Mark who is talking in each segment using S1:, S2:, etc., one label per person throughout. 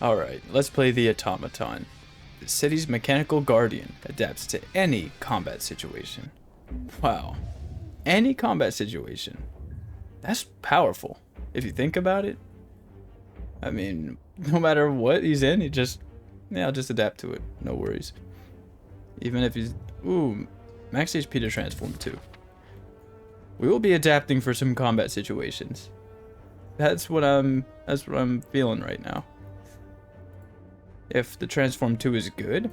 S1: Alright, let's play the Automaton. The city's mechanical guardian adapts to any combat situation. Wow. Any combat situation. That's powerful, if you think about it. I mean, no matter what he's in, I'll just adapt to it. No worries. Even if he's... Ooh, max HP to transform too. We will be adapting for some combat situations. That's what I'm feeling right now. If the transform 2 is good,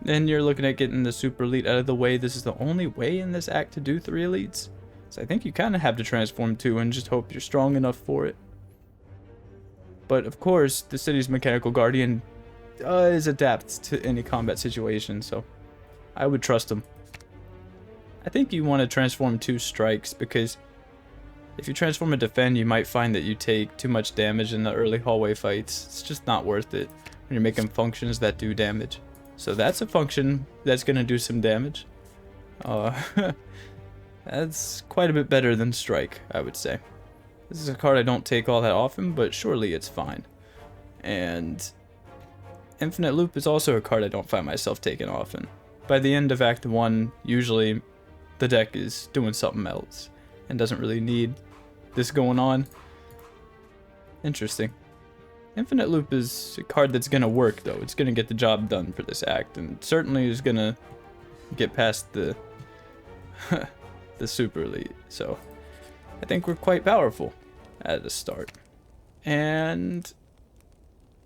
S1: then you're looking at getting the super elite out of the way. This is the only way in this act to do 3 elites. So I think you kind of have to transform 2 and just hope you're strong enough for it. But of course, the city's mechanical guardian does adapt to any combat situation, so I would trust him. I think you want to transform 2 strikes, because if you transform and defend, you might find that you take too much damage in the early hallway fights. It's just not worth it when you're making functions that do damage. So that's a function that's going to do some damage. That's quite a bit better than strike, I would say. This is a card I don't take all that often, but surely it's fine. And Infinite Loop is also a card I don't find myself taking often. By the end of Act 1, usually the deck is doing something else and doesn't really need this going on. Interesting. Infinite Loop is a card that's gonna work though. It's gonna get the job done for this act, and certainly is gonna get past the the super elite. So I think we're quite powerful at the start. And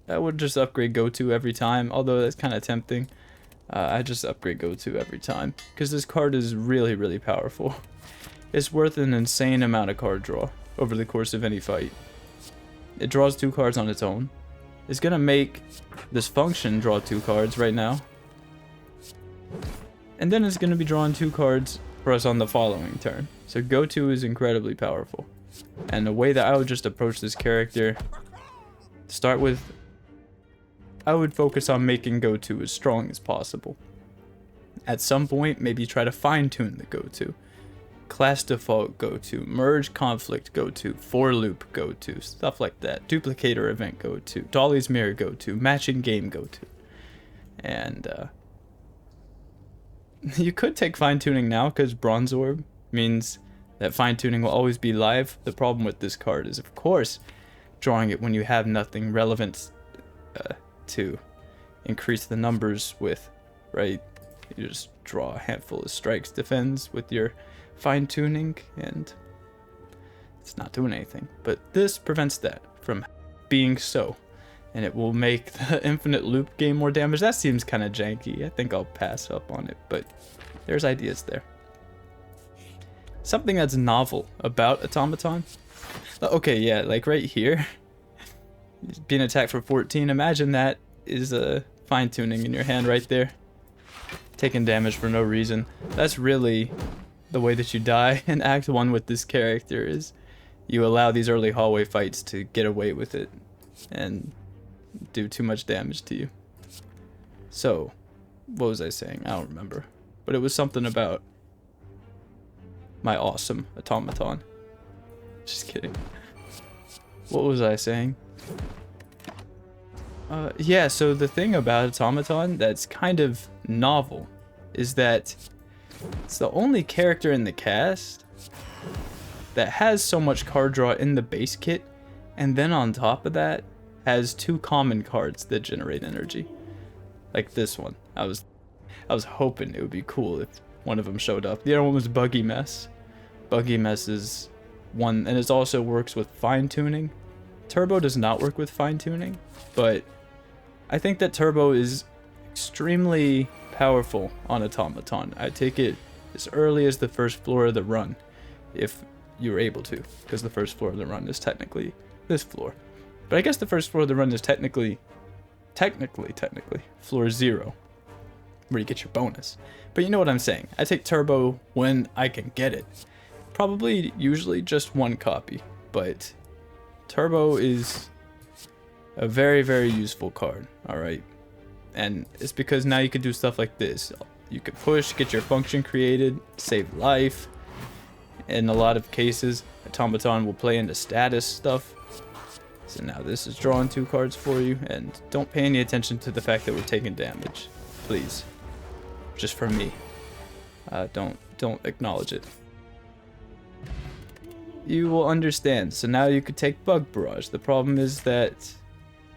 S1: I would just upgrade go-to every time, although that's kind of tempting. I just upgrade go-to every time because this card is really, really powerful. It's worth an insane amount of card draw over the course of any fight. It draws 2 cards on its own. It's gonna make this function draw 2 cards right now. And then it's gonna be drawing 2 cards for us on the following turn. So go-to is incredibly powerful. And the way that I would just approach this character, to start with, I would focus on making go-to as strong as possible. At some point, maybe try to fine-tune the go-to. Class default go-to, merge conflict go-to, for loop go-to, stuff like that. Duplicator event go-to, Dolly's mirror go-to, matching game go-to. And you could take fine-tuning now because Bronze Orb means that fine-tuning will always be live. The problem with this card is, of course, drawing it when you have nothing relevant to increase the numbers with, right? You just draw a handful of strikes, defends with your fine-tuning, and it's not doing anything. But this prevents that from being so, and it will make the infinite loop gain more damage. That seems kind of janky. I think I'll pass up on it, but there's ideas there. Something that's novel about Automaton. Okay, yeah, like right here, being attacked for 14. Imagine that is a fine-tuning in your hand right there, taking damage for no reason. That's really the way that you die in Act 1 with this character, is you allow these early hallway fights to get away with it and do too much damage to you. So, what was I saying? I don't remember. But it was something about my awesome Automaton. Just kidding. What was I saying? Yeah, so the thing about Automaton that's kind of novel is that it's the only character in the cast that has so much card draw in the base kit, and then on top of that has 2 common cards that generate energy. Like this one. I was hoping it would be cool if one of them showed up. The other one was Buggy Mess. Buggy Mess is one, and it also works with fine-tuning. Turbo does not work with fine-tuning, but I think that Turbo is extremely powerful on Automaton. I take it as early as the first floor of the run, if you're able to, because the first floor of the run is technically this floor. But I guess the first floor of the run is technically floor 0, where you get your bonus. But you know what I'm saying. I take Turbo when I can get it. Probably usually just 1 copy, but Turbo is a very, very useful card, alright? And it's because now you can do stuff like this. You can push, get your function created, save life. In a lot of cases, Automaton will play into status stuff. So now this is drawing 2 cards for you, and don't pay any attention to the fact that we're taking damage, please. Just for me. Don't acknowledge it. You will understand. So now you could take Bug Barrage. The problem is that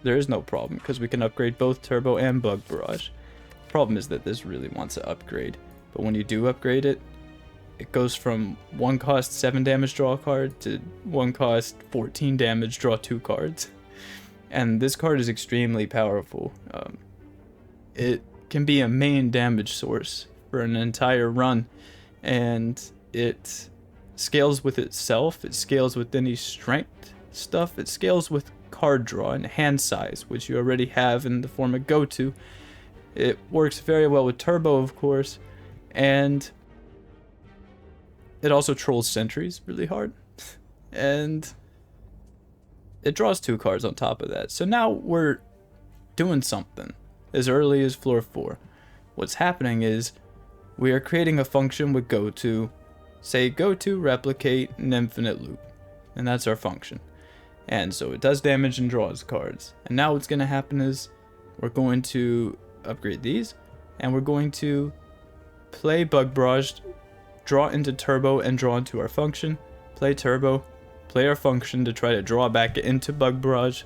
S1: there is no problem because we can upgrade both Turbo and Bug Barrage. The problem is that this really wants to upgrade, but when you do upgrade it, it goes from 1 cost 7 damage draw a card to 1 cost 14 damage draw 2 cards. And this card is extremely powerful. It can be a main damage source for an entire run, and it scales with itself, it scales with any strength stuff, it scales with card draw and hand size, which you already have in the form of go-to. It works very well with Turbo, of course, and it also trolls sentries really hard, and it draws 2 cards on top of that. So now we're doing something as early as floor 4. What's happening is we are creating a function with goto, say goto replicate an infinite loop, and that's our function. And so it does damage and draws cards. And now what's going to happen is we're going to upgrade these, and we're going to play Bug Barrage, draw into Turbo and draw into our function, play Turbo, play our function to try to draw back into Bug Barrage,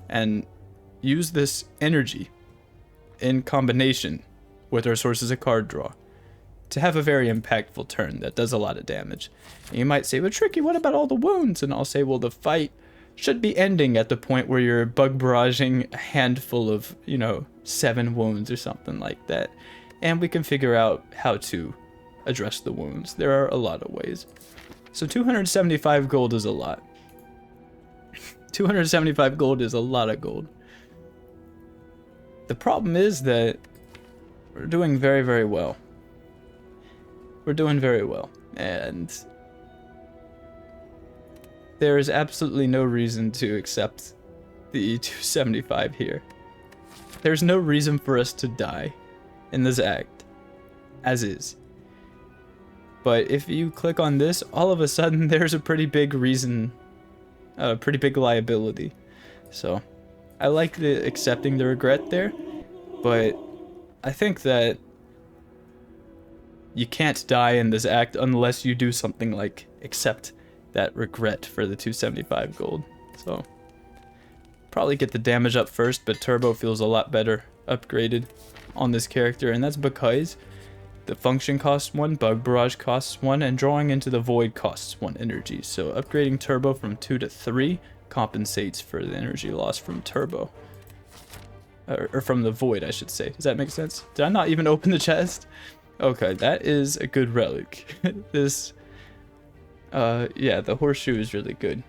S1: and use this energy in combination with our sources of card draw to have a very impactful turn that does a lot of damage. And you might say, well, Tricky, what about all the wounds? And I'll say, well, the fight should be ending at the point where you're Bug Barraging a handful of, 7 wounds or something like that. And we can figure out how to address the wounds. There are a lot of ways. So 275 gold is a lot. 275 gold is a lot of gold. The problem is that we're doing very, very well. We're doing very well. And there is absolutely no reason to accept the 275 here. There's no reason for us to die in this act, as is. But if you click on this, all of a sudden there's a pretty big reason, a pretty big liability. So I like accepting the regret there, but I think that you can't die in this act unless you do something like accept that regret for the 275 gold. So probably get the damage up first, but Turbo feels a lot better upgraded on this character, and that's because the function costs 1, Bug Barrage costs 1, and drawing into the void costs 1 energy. So upgrading Turbo from 2 to 3 compensates for the energy loss from Turbo. Or from the void, I should say. Does that make sense? Did I not even open the chest? Okay, that is a good relic. This, yeah, the horseshoe is really good.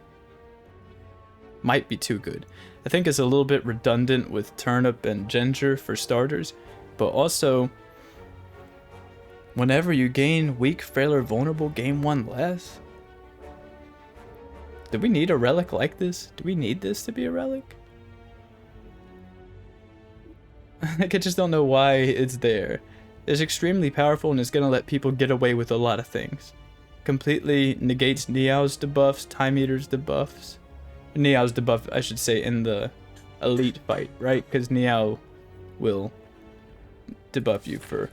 S1: Might be too good. I think it's a little bit redundant with turnip and ginger for starters, but also whenever you gain weak, frail, or vulnerable, gain 1 less. Do we need a relic like this? Do we need this to be a relic? Like, I just don't know why it's there. It's extremely powerful and it's gonna let people get away with a lot of things. Completely negates Neow's debuffs, Time Eater's debuffs. Neow's debuff, I should say, in the elite fight, right? Because Neow will debuff you for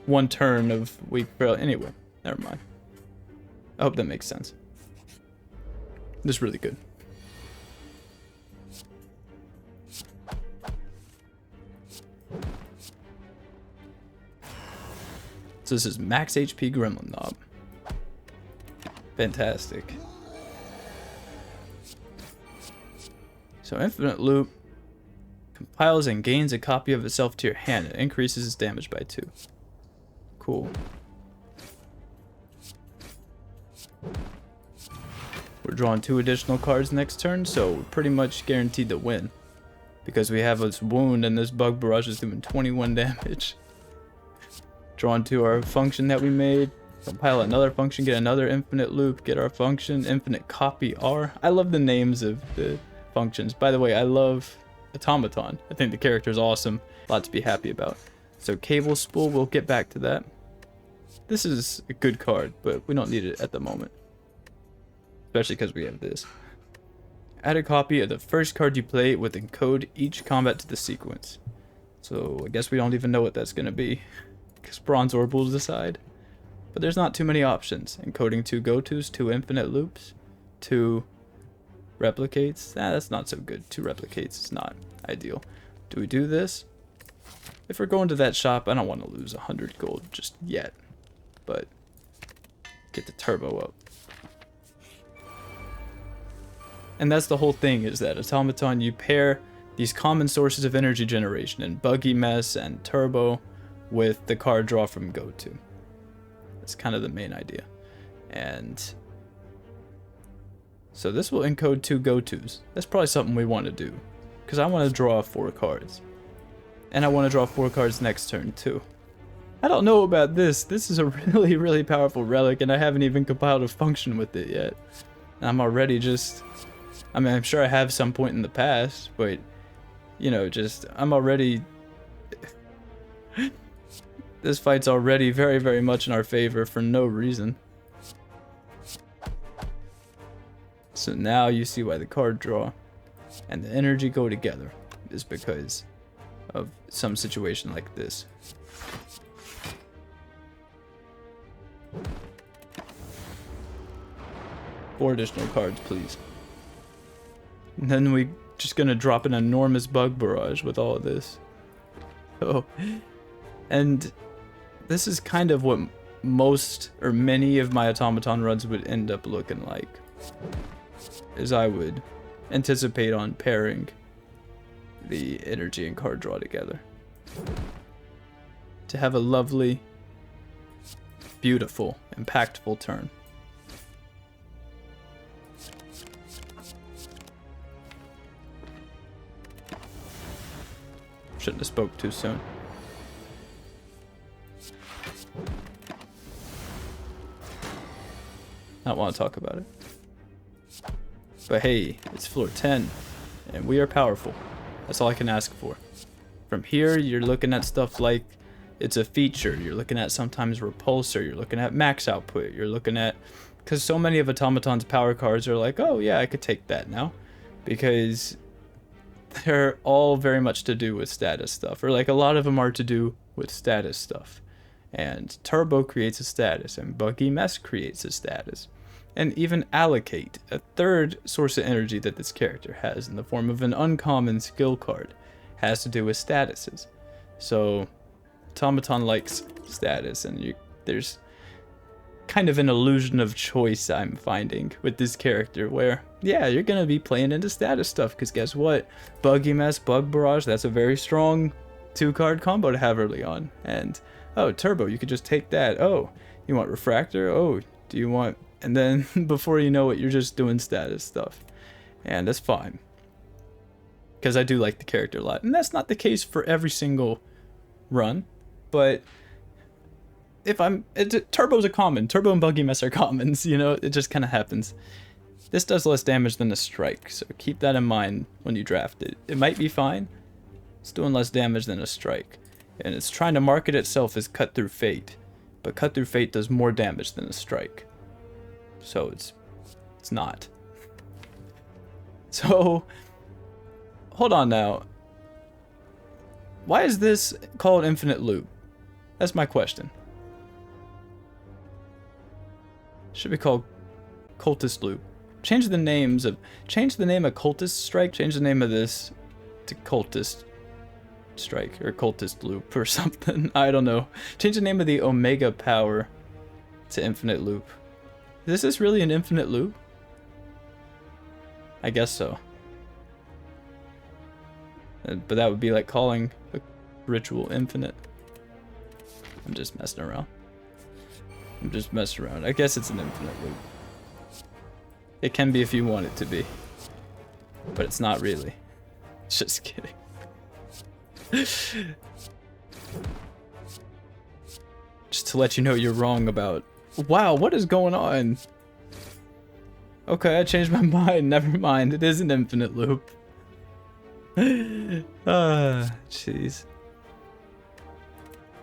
S1: 1 turn of weak frail. Anyway, never mind. I hope that makes sense. This is really good. So this is max HP Gremlin Knob. Fantastic. So Infinite Loop compiles and gains a copy of itself to your hand. It increases its damage by 2. Cool. We're drawing 2 additional cards next turn, so we're pretty much guaranteed to win. Because we have this wound and this Bug Barrage is doing 21 damage. Drawn to our function that we made. Compile another function, get another infinite loop, get our function, infinite copy R. I love the names of the functions. By the way, I love Automaton. I think the character is awesome. A lot to be happy about. So Cable Spool, we'll get back to that. This is a good card, but we don't need it at the moment. Especially because we have this. Add a copy of the first card you play with encode each combat to the sequence. So I guess we don't even know what that's going to be, because Bronze Orb will decide. But there's not too many options. Encoding 2 go-tos, 2 infinite loops, 2 replicates. That's not so good. 2 replicates is not ideal. Do we do this? If we're going to that shop, I don't want to lose 100 gold just yet. But get the turbo up. And that's the whole thing, is that Automaton, you pair these common sources of energy generation in Buggy Mess and Turbo with the card draw from go-to. That's kind of the main idea. And so this will encode 2 go-tos. That's probably something we want to do, because I want to draw 4 cards. And I want to draw 4 cards next turn too. I don't know about this. This is a really, really powerful relic, and I haven't even compiled a function with it yet. I'm already just... I mean, I'm sure I have some point in the past, but, you know, just... I'm already... This fight's already very, very much in our favor for no reason. So now you see why the card draw and the energy go together, is because of some situation like this. Four additional cards, please. And then we just gonna drop an enormous bug barrage with all of this. Oh, and this is kind of what most or many of my Automaton runs would end up looking like, is I would anticipate on pairing the energy and card draw together to have a lovely, beautiful, impactful turn. Shouldn't have spoke too soon. I don't want to talk about it. But hey, it's floor 10, and we are powerful. That's all I can ask for. From here, you're looking at stuff like it's a feature. You're looking at sometimes repulsor. You're looking at max output. You're looking at... Because so many of Automaton's power cards are like, oh yeah, I could take that now. Because they're all very much to do with status stuff. Or like a lot of them are to do with status stuff. And Turbo creates a status, and Buggy Mess creates a status. And even Allocate, a third source of energy that this character has in the form of an uncommon skill card, has to do with statuses. So Automaton likes status, and there's kind of an illusion of choice I'm finding with this character, where yeah, you're gonna be playing into status stuff, because guess what, Buggy Mess, Bug Barrage, that's a very strong 2-card combo to have early on. And oh, Turbo, you could just take that. Oh, you want Refractor? Oh, do you want... And then before you know it, you're just doing status stuff. And that's fine, because I do like the character a lot. And that's not the case for every single run, but if Turbo's a common. Turbo and Buggy Mess are commons, you know? It just kind of happens. This does less damage than a strike, so keep that in mind when you draft it. It might be fine. It's doing less damage than a strike. And it's trying to market itself as Cut Through Fate, but Cut Through Fate does more damage than a strike. So it's not. So hold on now. Why is this called Infinite Loop? That's my question. Should be called Cultist Loop. Change the name of Cultist Strike, change the name of this to Cultist Strike or Cultist Loop or something. I don't know. Change the name of the Omega Power to Infinite Loop. Is this really an infinite loop? I guess so. But that would be like calling a ritual infinite. I'm just messing around. I guess it's an infinite loop. It can be if you want it to be. But it's not really. Just kidding. Just to let you know you're wrong about... Wow, what is going on? Okay, I changed my mind. Never mind. It is an infinite loop. Jeez.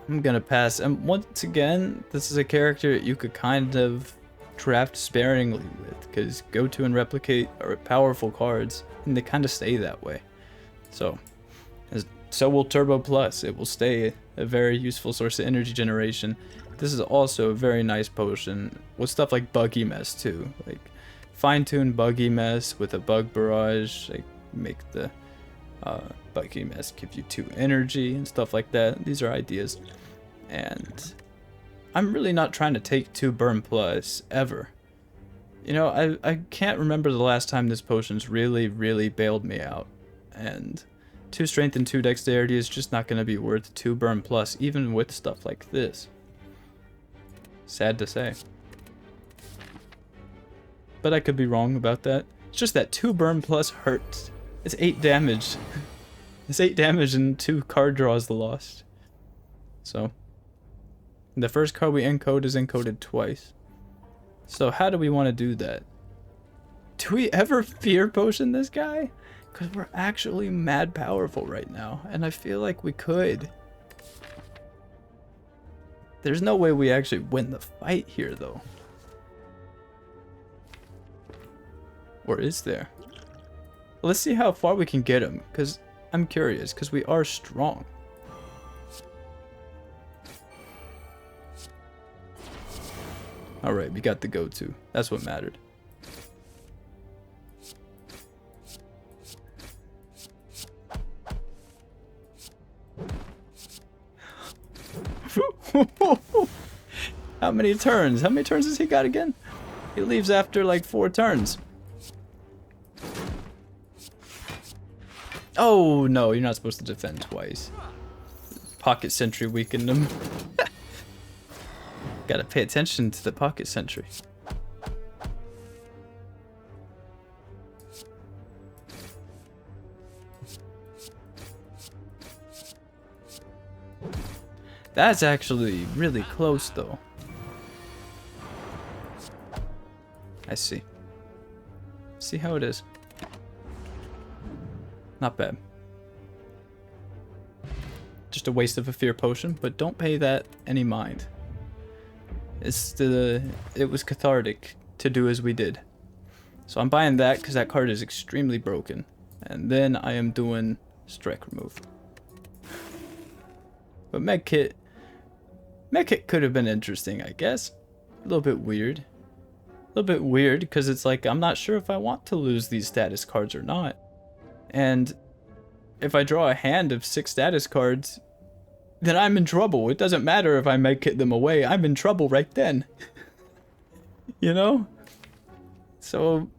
S1: I'm gonna pass. And once again, this is a character you could kind of draft sparingly with, because go to and replicate are powerful cards, and they kind of stay that way. So will Turbo Plus. It will stay a very useful source of energy generation. This is also a very nice potion with stuff like Buggy Mess too, like fine-tune Buggy Mess with a Bug Barrage, like make the Buggy Mess give you 2 energy and stuff like that. These are ideas, and I'm really not trying to take 2 Burn Plus ever. You know, I can't remember the last time this potion's really bailed me out, and 2 Strength and 2 Dexterity is just not going to be worth 2 Burn Plus, even with stuff like this. Sad to say. But I could be wrong about that. It's just that 2 Burn Plus hurts. It's 8 damage. It's 8 damage and 2 card draws lost. So, the first card we encode is encoded twice. So how do we want to do that? Do we ever Fear Potion this guy? Because we're actually mad powerful right now, and I feel like we could. There's no way we actually win the fight here, though. Or is there? Let's see how far we can get him, because I'm curious, because we are strong. Alright, we got the go-to. That's what mattered. How many turns? How many turns has he got again? He leaves after like 4 turns. Oh no, you're not supposed to defend twice. Pocket Sentry weakened him. Gotta pay attention to the Pocket Sentry. That's actually really close though. I see. See how it is. Not bad. Just a waste of a Fear Potion, but don't pay that any mind. It was cathartic to do as we did. So I'm buying that because that card is extremely broken. And then I am doing Strike Remove. But Medkit could have been interesting, I guess. A little bit weird. A little bit weird because it's like I'm not sure if I want to lose these status cards or not. And if I draw a hand of 6 status cards, then I'm in trouble. It doesn't matter if I Medkit them away. I'm in trouble right then. You know? So,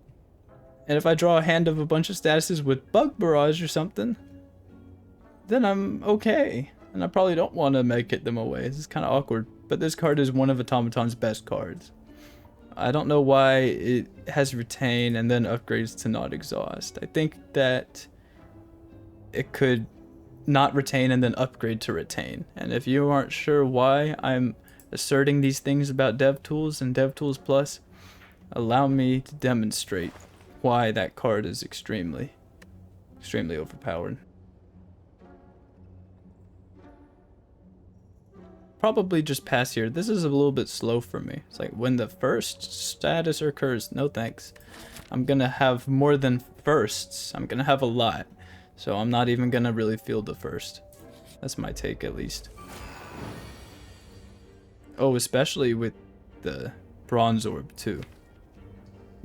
S1: and if I draw a hand of a bunch of statuses with Bug Barrage or something, then I'm okay. And I probably don't want to Medkit them away. This is kind of awkward. But this card is one of Automaton's best cards. I don't know why it has Retain and then upgrades to not exhaust. I think that it could not retain and then upgrade to retain. And if you aren't sure why I'm asserting these things about DevTools and DevTools Plus, allow me to demonstrate why that card is extremely overpowered. Probably just pass here. This is a little bit slow for me. It's like when the first status occurs, no thanks. I'm gonna have more than firsts. I'm gonna have a lot. So I'm not even gonna really feel the first. That's my take at least. Oh, especially with the Bronze Orb too.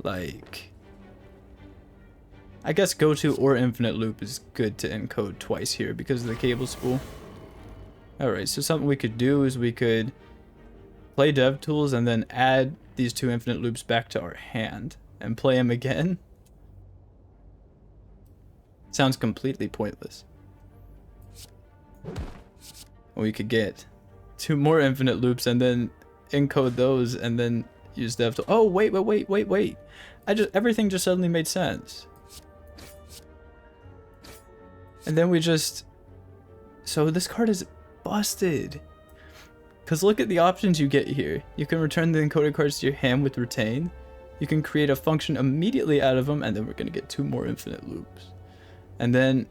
S1: Like, I guess Go To or Infinite Loop is good to encode twice here because of the cable spool. Alright, so something we could do is we could play DevTools and then add these 2 Infinite Loops back to our hand and play them again. Sounds completely pointless. We could get 2 more Infinite Loops and then encode those and then use DevTools. Oh, wait. Everything just suddenly made sense. And then we just... So this card is busted. Because look at the options you get here. You can return the encoded cards to your hand with Retain. You can create a function immediately out of them, and then we're going to get 2 more Infinite Loops. And then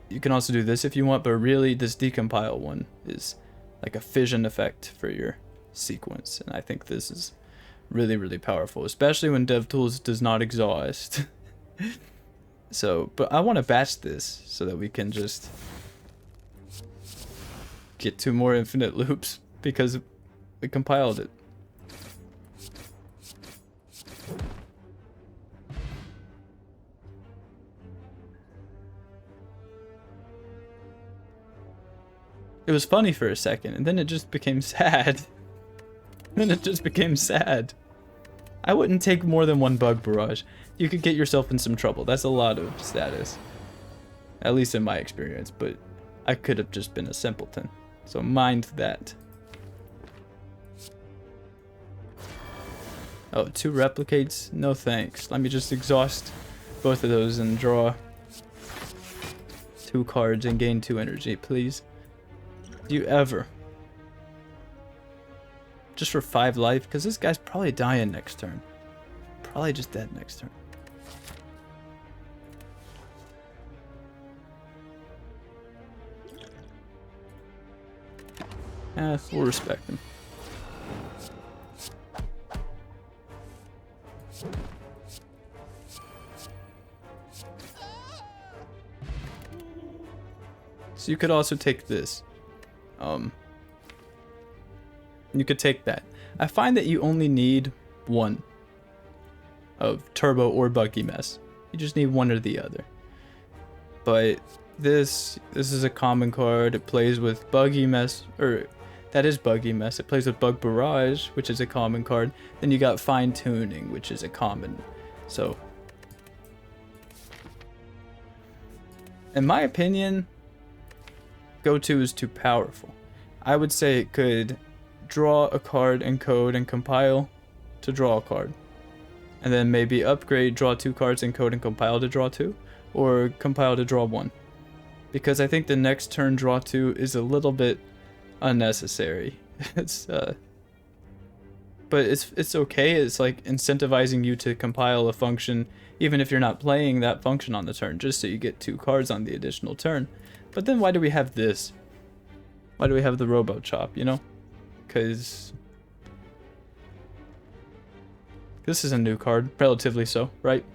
S1: you can also do this if you want, but really this decompile one is like a fission effect for your sequence. And I think this is really, really powerful, especially when DevTools does not exhaust. So, but I want to batch this so that we can just get 2 more infinite loops because we compiled it. It was funny for a second, and then it just became sad. Then it just became sad. I wouldn't take more than 1 bug barrage. You could get yourself in some trouble. That's a lot of status. At least in my experience, but I could have just been a simpleton. So mind that. Oh, 2 replicates? No thanks. Let me just exhaust both of those and draw 2 cards and gain 2 energy, please. Do you ever? Just for 5 life? Because this guy's probably dying next turn. Probably just dead next turn. We'll respect him. So you could also take this. You could take that. I find that you only need 1 of turbo or buggy mess. You just need 1 or the other. But this is a common card. It plays with buggy mess, or that is buggy mess. It plays with bug barrage, which is a common card. Then you got fine tuning, which is a common. So, in my opinion, go-to is too powerful. I would say it could draw a card, encode, and compile to draw a card. And then maybe upgrade, draw 2 cards, encode, and compile to draw 2. Or compile to draw 1. Because I think the next turn draw 2 is a little bit unnecessary. But it's okay. It's like incentivizing you to compile a function even if you're not playing that function on the turn, just so you get 2 cards on the additional turn. But then why do we have this? Why do we have the Robo Chop, you know? Because this is a new card, relatively so, right?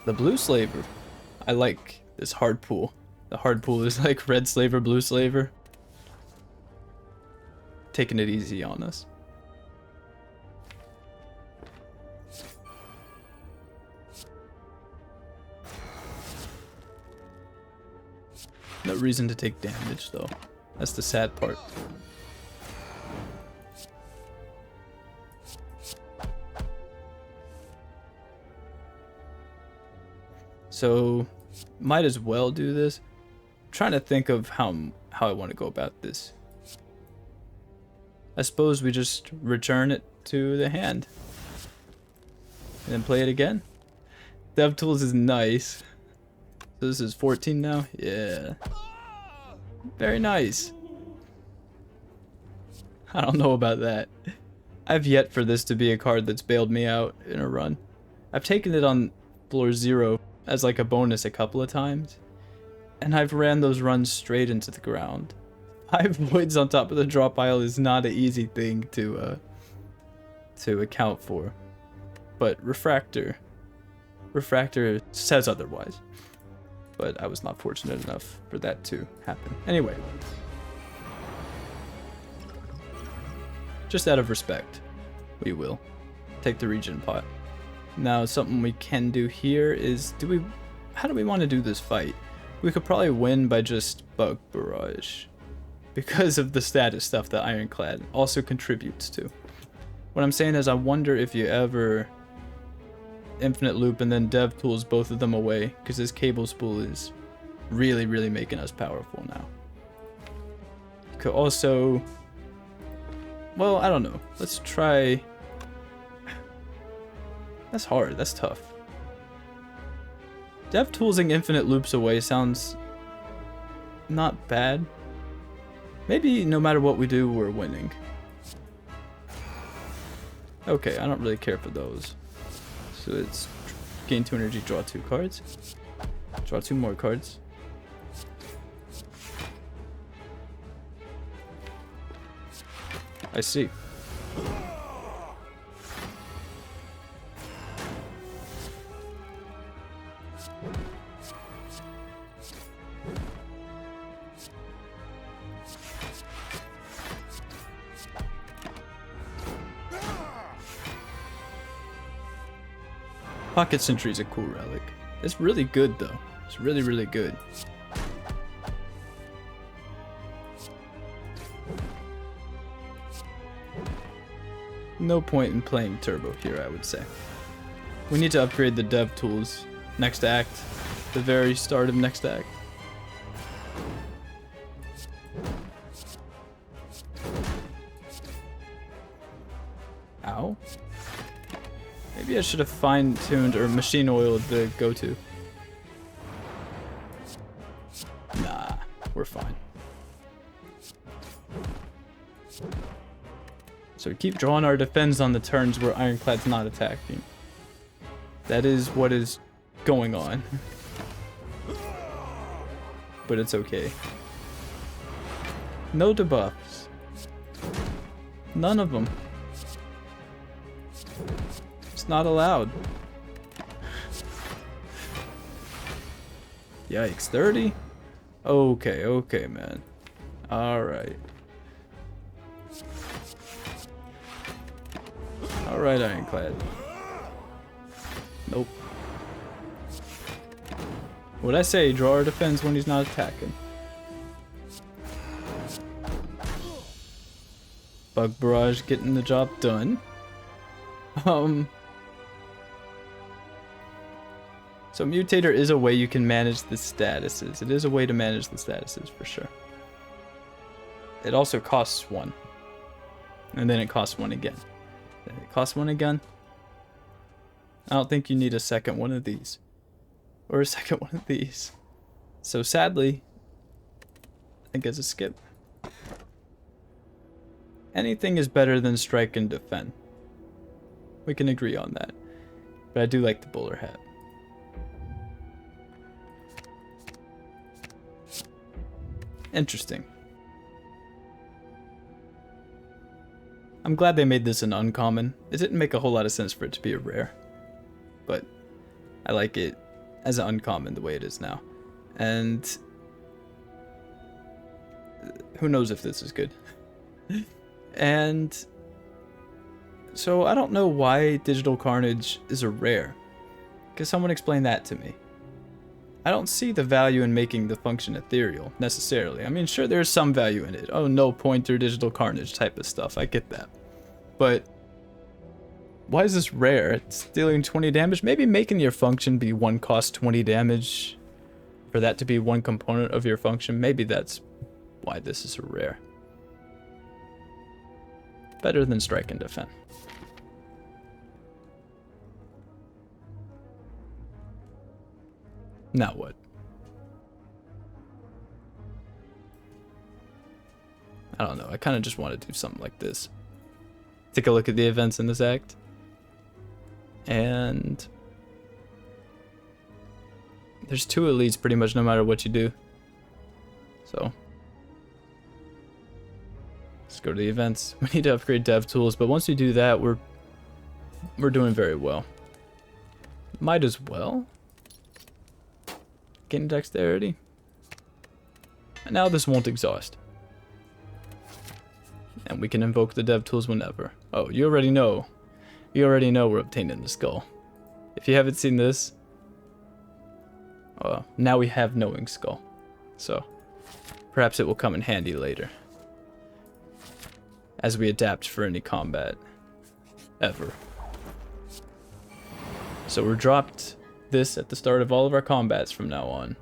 S1: The Blue Slaver. I like this hard pool. The hard pool is like Red Slaver, Blue Slaver. Taking it easy on us. No reason to take damage though. That's the sad part. So, might as well do this. I'm trying to think of how I want to go about this. I suppose we just return it to the hand. And then play it again. DevTools is nice. So this is 14 now? Yeah. Very nice. I don't know about that. I've yet for this to be a card that's bailed me out in a run. I've taken it on floor 0 as like a bonus a couple of times. And I've ran those runs straight into the ground. 5 voids on top of the draw pile is not an easy thing to account for. But Refractor says otherwise. But I was not fortunate enough for that to happen. Anyway. Just out of respect, we will take the region pot. Now, something we can do here is, how do we want to do this fight? We could probably win by just bug barrage, because of the status stuff that Ironclad also contributes to. What I'm saying is, I wonder if you ever infinite loop and then DevTools both of them away, because this cable spool is really, really making us powerful now. You could also, well, I don't know. Let's try. That's hard. That's tough. DevToolsing infinite loops away sounds not bad. Maybe no matter what we do, we're winning. Okay, I don't really care for those. So it's gain 2 energy, draw 2 cards. Draw 2 more cards. I see. Pocket Sentry is a cool relic. It's really good though. It's really, really good. No point in playing Turbo here, I would say. We need to upgrade the dev tools next act, the very start of next act. Ow. Maybe I should have fine-tuned or machine oiled the go-to. Nah, we're fine. So we keep drawing our defense on the turns where Ironclad's not attacking. That is what is going on. But it's okay. No debuffs. None of them. It's not allowed. Yikes, 30? Okay, okay, man. Alright. Alright, Ironclad. Nope. What'd I say? Draw or defense when he's not attacking. Bug Barrage getting the job done. So Mutator is a way you can manage the statuses. It is a way to manage the statuses for sure. It also costs 1. And then it costs 1 again. Then it costs 1 again. I don't think you need a second one of these. Or a second one of these. So sadly, I think it's a skip. Anything is better than strike and defend. We can agree on that. But I do like the bowler hat. Interesting. I'm glad they made this an uncommon. It didn't make a whole lot of sense for it to be a rare. But I like it as an uncommon the way it is now. And who knows if this is good. And so I don't know why Digital Carnage is a rare. Could someone explain that to me? I don't see the value in making the function ethereal, necessarily. I mean, sure, there's some value in it. Oh, no pointer, Digital Carnage type of stuff. I get that. But why is this rare? It's dealing 20 damage? Maybe making your function be 1 cost 20 damage for that to be one component of your function. Maybe that's why this is a rare. Better than strike and defend. Now what? I don't know. I kind of just want to do something like this. Take a look at the events in this act. And there's 2 elites pretty much no matter what you do. So let's go to the events. We need to upgrade dev tools, but once we do that, we're doing very well. Might as well gain dexterity. And now this won't exhaust. And we can invoke the dev tools whenever. Oh, you already know. You already know we're obtaining the skull. If you haven't seen this, now we have knowing skull. So perhaps it will come in handy later. As we adapt for any combat. Ever. So we're dropped this at the start of all of our combats from now on.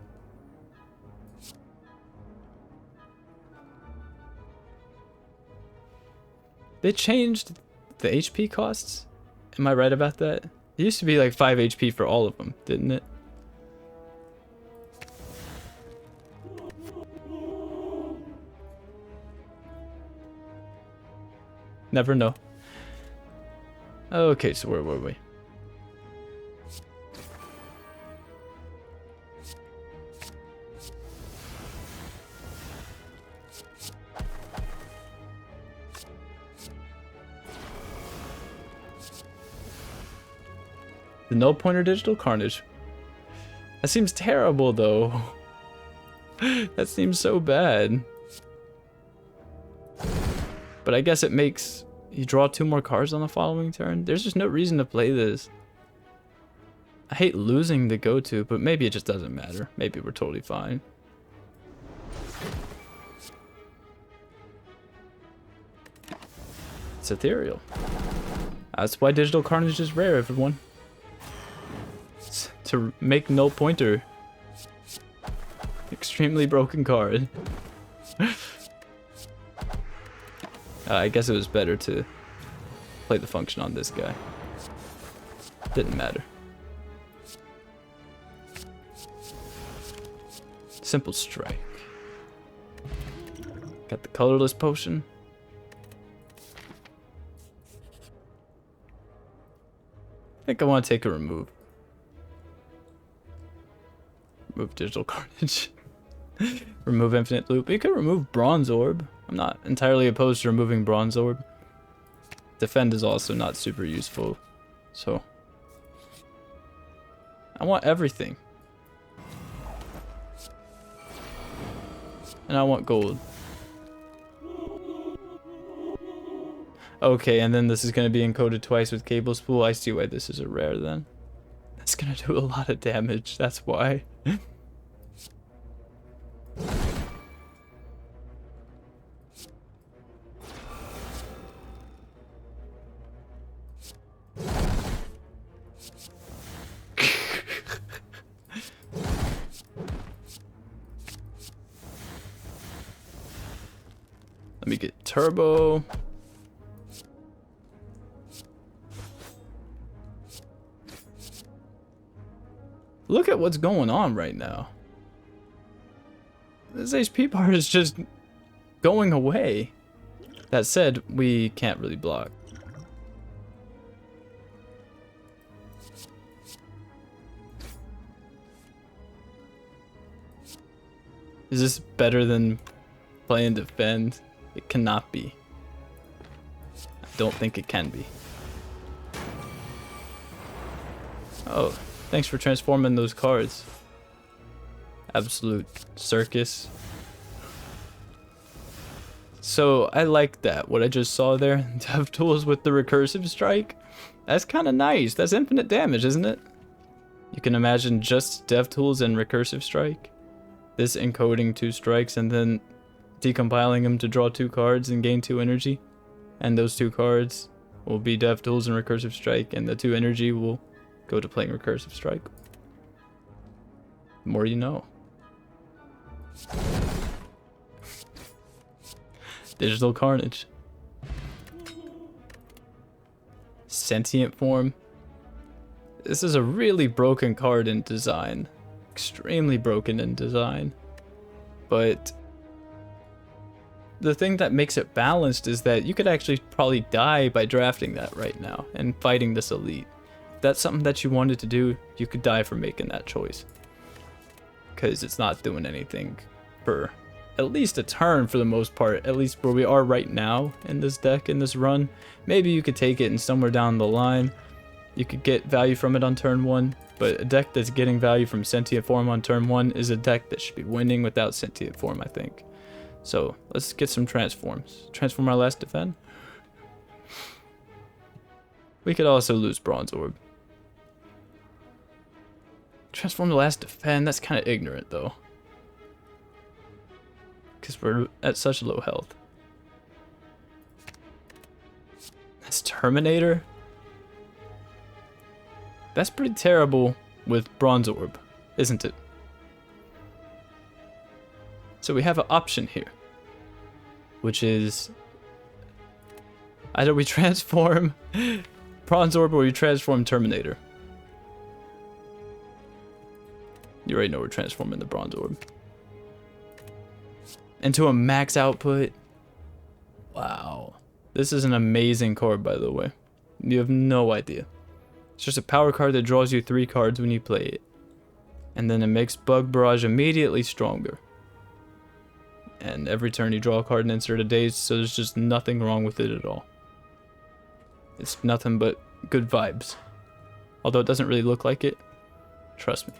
S1: They changed the HP costs? Am I right about that? It used to be like 5 HP for all of them, didn't it? Never know. Okay, so where were we? The null pointer digital carnage. That seems terrible though. That seems so bad. But I guess it makes you draw 2 more cards on the following turn. There's just no reason to play this. I hate losing the go-to, but maybe it just doesn't matter. Maybe we're totally fine. It's ethereal. That's why digital carnage is rare, everyone. It's to make null pointer. Extremely broken card. I guess it was better to play the function on this guy. Didn't matter. Simple strike. Got the colorless potion. I think I want to take a remove. Remove digital carnage. Remove infinite loop. You could remove bronze orb. I'm not entirely opposed to removing bronze orb. Defend is also not super useful. So I want everything. And I want gold. Okay, and then this is going to be encoded twice with cable spool. I see why this is a rare then. That's going to do a lot of damage. That's why. Let me get turbo. Look at what's going on right now. This HP part is just going away. That said, we can't really block. Is this better than playing defend? It cannot be. I don't think it can be. Oh, thanks for transforming those cards. Absolute circus. So I like that. What I just saw there. Dev tools with the recursive strike. That's kind of nice. That's infinite damage, isn't it? You can imagine just dev tools and recursive strike. This encoding 2 strikes and then decompiling them to draw 2 cards and gain 2 energy. And those 2 cards will be dev tools and recursive strike, and the 2 energy will go to playing recursive strike. The more you know. Digital carnage. Sentient form. This is a really broken card in design. Extremely broken in design. But the thing that makes it balanced is that you could actually probably die by drafting that right now and fighting this elite. If that's something that you wanted to do, you could die for making that choice. Because it's not doing anything for at least a turn for the most part, at least where we are right now in this deck, in this run. Maybe you could take it and somewhere down the line, you could get value from it on turn 1, but a deck that's getting value from sentient form on turn 1 is a deck that should be winning without sentient form, I think. So let's get some transforms. Transform our last defend. We could also lose bronze orb. Transform the last defend, that's kind of ignorant though. Because we're at such low health. That's Terminator. That's pretty terrible with bronze orb, isn't it? So we have an option here, which is either we transform bronze orb or we transform Terminator. You already know we're transforming the bronze orb into a max output. Wow, this is an amazing card, by the way. You have no idea. It's just a power card that draws you 3 cards when you play it, and then it makes Bug Barrage immediately stronger. And every turn you draw a card and insert a daze, so there's just nothing wrong with it at all. It's nothing but good vibes. Although it doesn't really look like it. Trust me.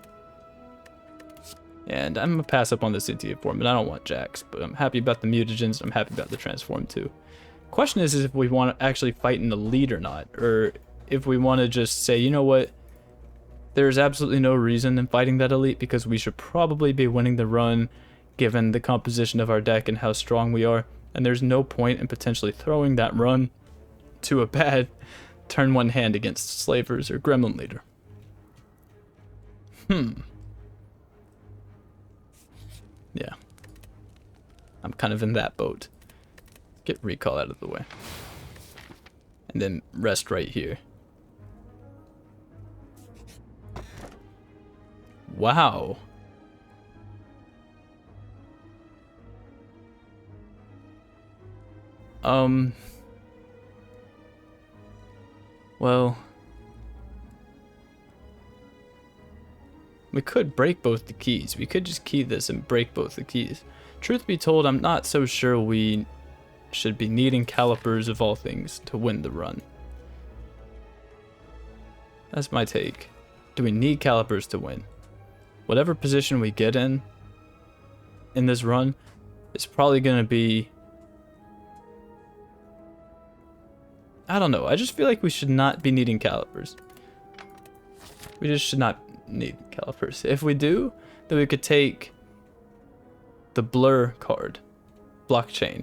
S1: And I'm going to pass up on the Cynthia form, and I don't want Jax, but I'm happy about the mutagens, I'm happy about the transform too. Question is if we want to actually fight in the lead or not, or if we want to just say, you know what, there's absolutely no reason in fighting that elite because we should probably be winning the run given the composition of our deck and how strong we are, and there's no point in potentially throwing that run to a bad turn 1 hand against Slavers or Gremlin Leader. Yeah. I'm kind of in that boat. Get recall out of the way. And then rest right here. Wow. Well, we could break both the keys. We could just key this and break both the keys. Truth be told, I'm not so sure we should be needing calipers of all things to win the run. That's my take. Do we need calipers to win? Whatever position we get in this run, it's probably going to be... I don't know. I just feel like we should not be needing calipers. We just should not need calipers. If we do, then we could take the blur card, blockchain,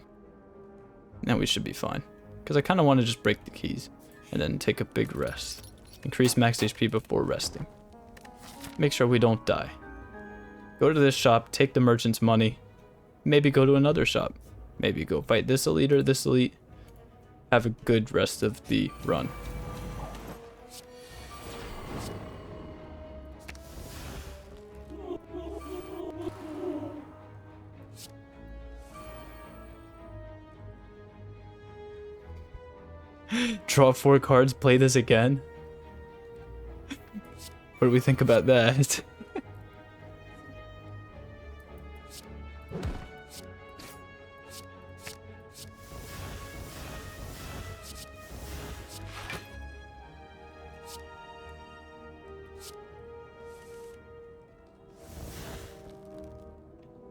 S1: and we should be fine. Because I kind of want to just break the keys and then take a big rest. Increase max HP before resting. Make sure we don't die. Go to this shop, take the merchant's money, maybe go to another shop. Maybe go fight this elite or this elite. Have a good rest of the run. Draw 4 cards, play this again? What do we think about that?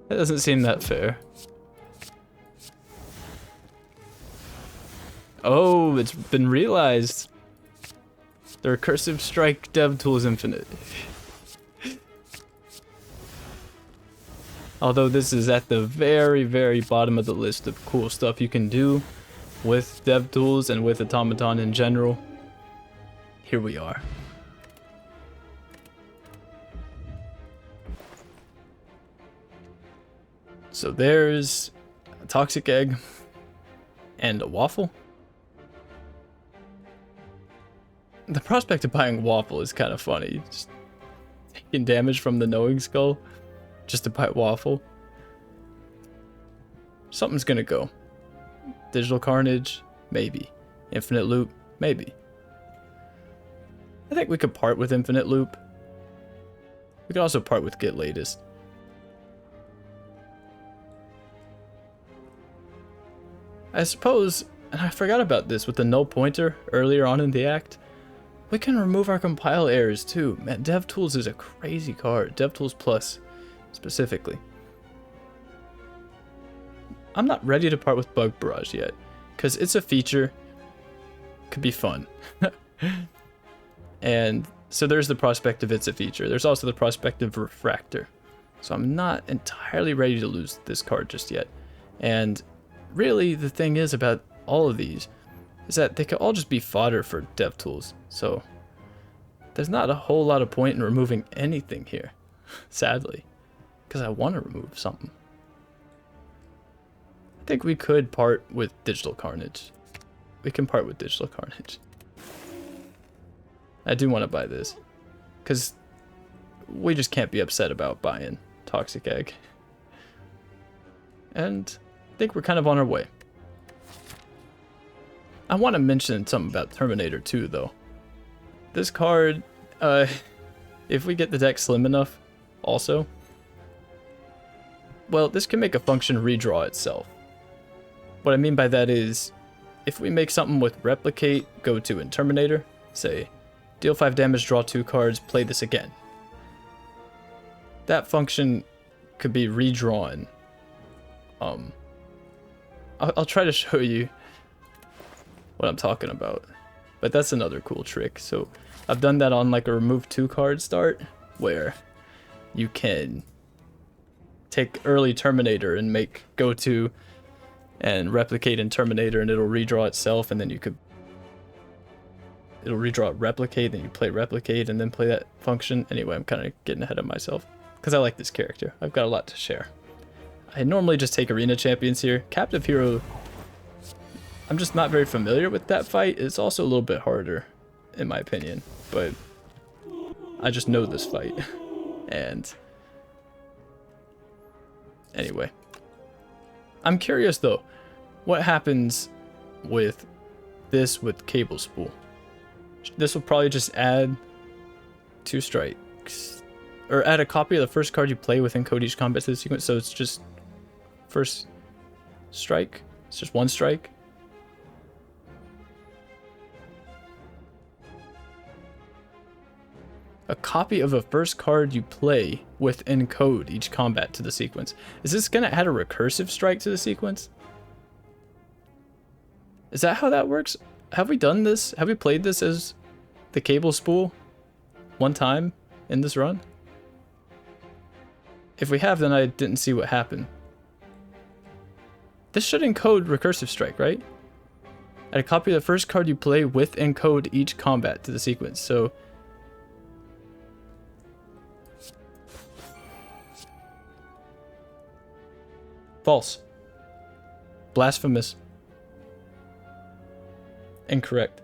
S1: That doesn't seem that fair. Oh, it's been realized. The recursive strike DevTools infinite. Although this is at the very, very bottom of the list of cool stuff you can do with DevTools and with Automaton in general. Here we are. So there's a toxic egg and a waffle. The prospect of buying waffle is kind of funny. Just taking damage from the knowing skull just to buy waffle. Something's gonna go. Digital Carnage, maybe. Infinite Loop, maybe. I think we could part with Infinite Loop. We could also part with Get Latest. I suppose, and I forgot about this with the null pointer earlier on in the act, we can remove our compile errors too. Man, DevTools is a crazy card. DevTools Plus, specifically. I'm not ready to part with Bug Barrage yet, because it's a feature. Could be fun. And so there's the prospect of it's a feature. There's also the prospect of Refractor. So I'm not entirely ready to lose this card just yet. And really, the thing is about all of these is that they could all just be fodder for DevTools. So there's not a whole lot of point in removing anything here, sadly, because I want to remove something. I think we could part with Digital Carnage. We can part with Digital Carnage. I do want to buy this, because we just can't be upset about buying Toxic Egg. And I think we're kind of on our way. I want to mention something about Terminator 2, though. This card, if we get the deck slim enough, also, well, this can make a function redraw itself. What I mean by that is, if we make something with Replicate go to in Terminator, say, Deal 5 damage, draw 2 cards, play this again. That function could be redrawn. I'll try to show you what I'm talking about. But that's another cool trick. So I've done that on like a remove 2 card start, where you can take early Terminator and make go to and replicate in Terminator, and it'll redraw itself, and then it'll redraw replicate, then you play replicate and then play that function. Anyway, I'm kind of getting ahead of myself because I like this character. I've got a lot to share. I normally just take arena champions here. Captive hero, I'm just not very familiar with that fight. It's also a little bit harder in my opinion, but I just know this fight. And anyway, I'm curious though, what happens with this with cable spool? This will probably just add 2 strikes, or add a copy of the first card you play within code each combat to the sequence. So it's just first strike. It's just 1 strike. A copy of a first card you play with encode each combat to the sequence. Is this gonna add a recursive strike to the sequence? Is that how that works? Have we done this? Have we played this as the cable spool one time in this run? If we have, then I didn't see what happened. This should encode recursive strike, right? Add a copy of the first card you play with encode each combat to the sequence. So false. Blasphemous. Incorrect.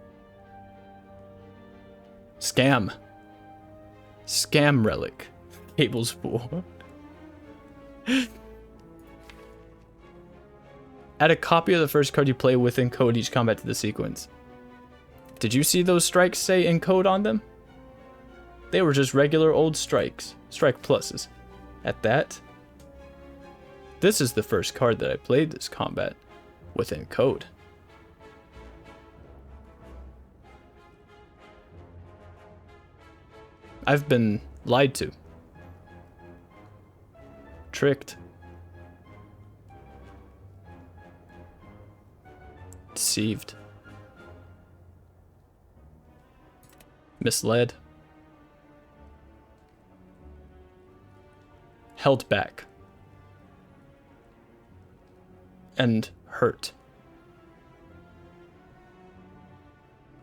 S1: Scam. Scam relic. Cable spool. Add a copy of the first card you play with encode each combat to the sequence. Did you see those strikes say encode on them? They were just regular old strikes. Strike pluses. At that, this is the first card that I played this combat with encode. I've been lied to. Tricked. Deceived. Misled. Held back. And hurt.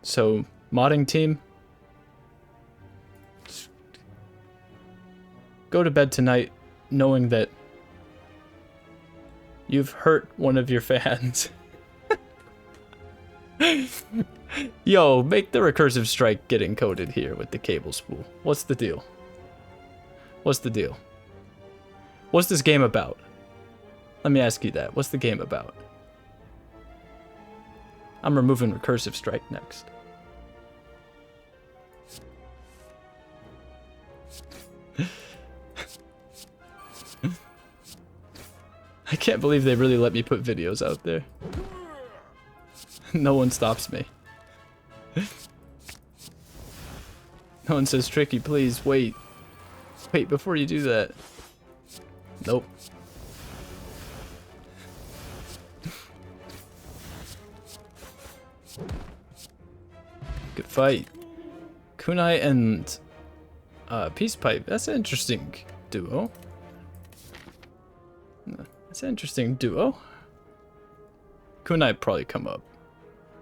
S1: So, modding team, go to bed tonight knowing that you've hurt one of your fans. Yo, make the recursive strike get encoded here with the cable spool. What's the deal? What's the deal? What's this game about? Let me ask you that. What's the game about? I'm removing recursive strike next. I can't believe they really let me put videos out there. No one stops me. No one says, Tricky, please, wait. Wait before you do that. Nope. Good fight. Kunai and Peace Pipe. That's an interesting duo. That's an interesting duo. Kunai probably come up.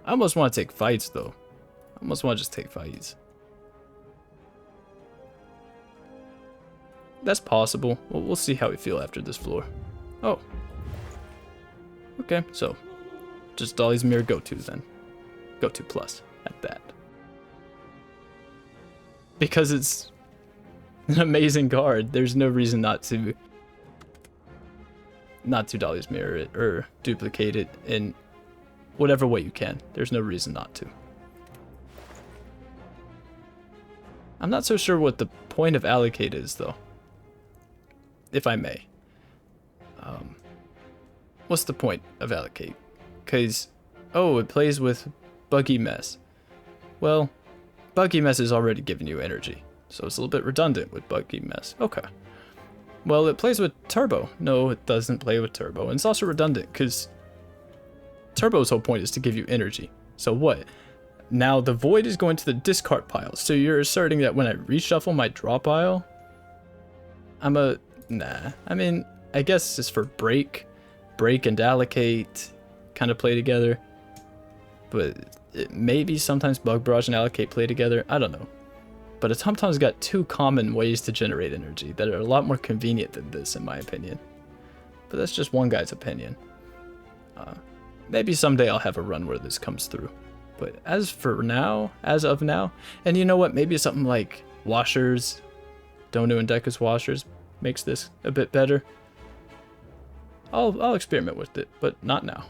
S1: I almost want to take fights though. I almost want to just take fights. That's possible. Well, we'll see how we feel after this floor. Oh. Okay, so just Dolly's Mirror go-to then. Go-to plus at that. Because it's an amazing card, there's no reason not to Dolly's Mirror it or duplicate it in whatever way you can. There's no reason not to. I'm not so sure what the point of allocate is though. If I may. What's the point of allocate? Because, oh, it plays with Buggy Mess. Well, Buggy Mess is already giving you energy, so it's a little bit redundant with Buggy Mess. Okay. Well, it plays with Turbo. No, it doesn't play with Turbo. And it's also redundant, because Turbo's whole point is to give you energy. So what? Now the Void is going to the discard pile. So you're asserting that when I reshuffle my draw pile, nah. I mean, I guess it's for break and allocate, kind of play together. But maybe sometimes Bug Barrage and allocate play together. I don't know. But Automaton's got two common ways to generate energy that are a lot more convenient than this, in my opinion. But that's just one guy's opinion. Maybe someday I'll have a run where this comes through. But as of now, and you know what? Maybe something like Washers, Donu and Deku's Washers makes this a bit better. I'll experiment with it, but not now.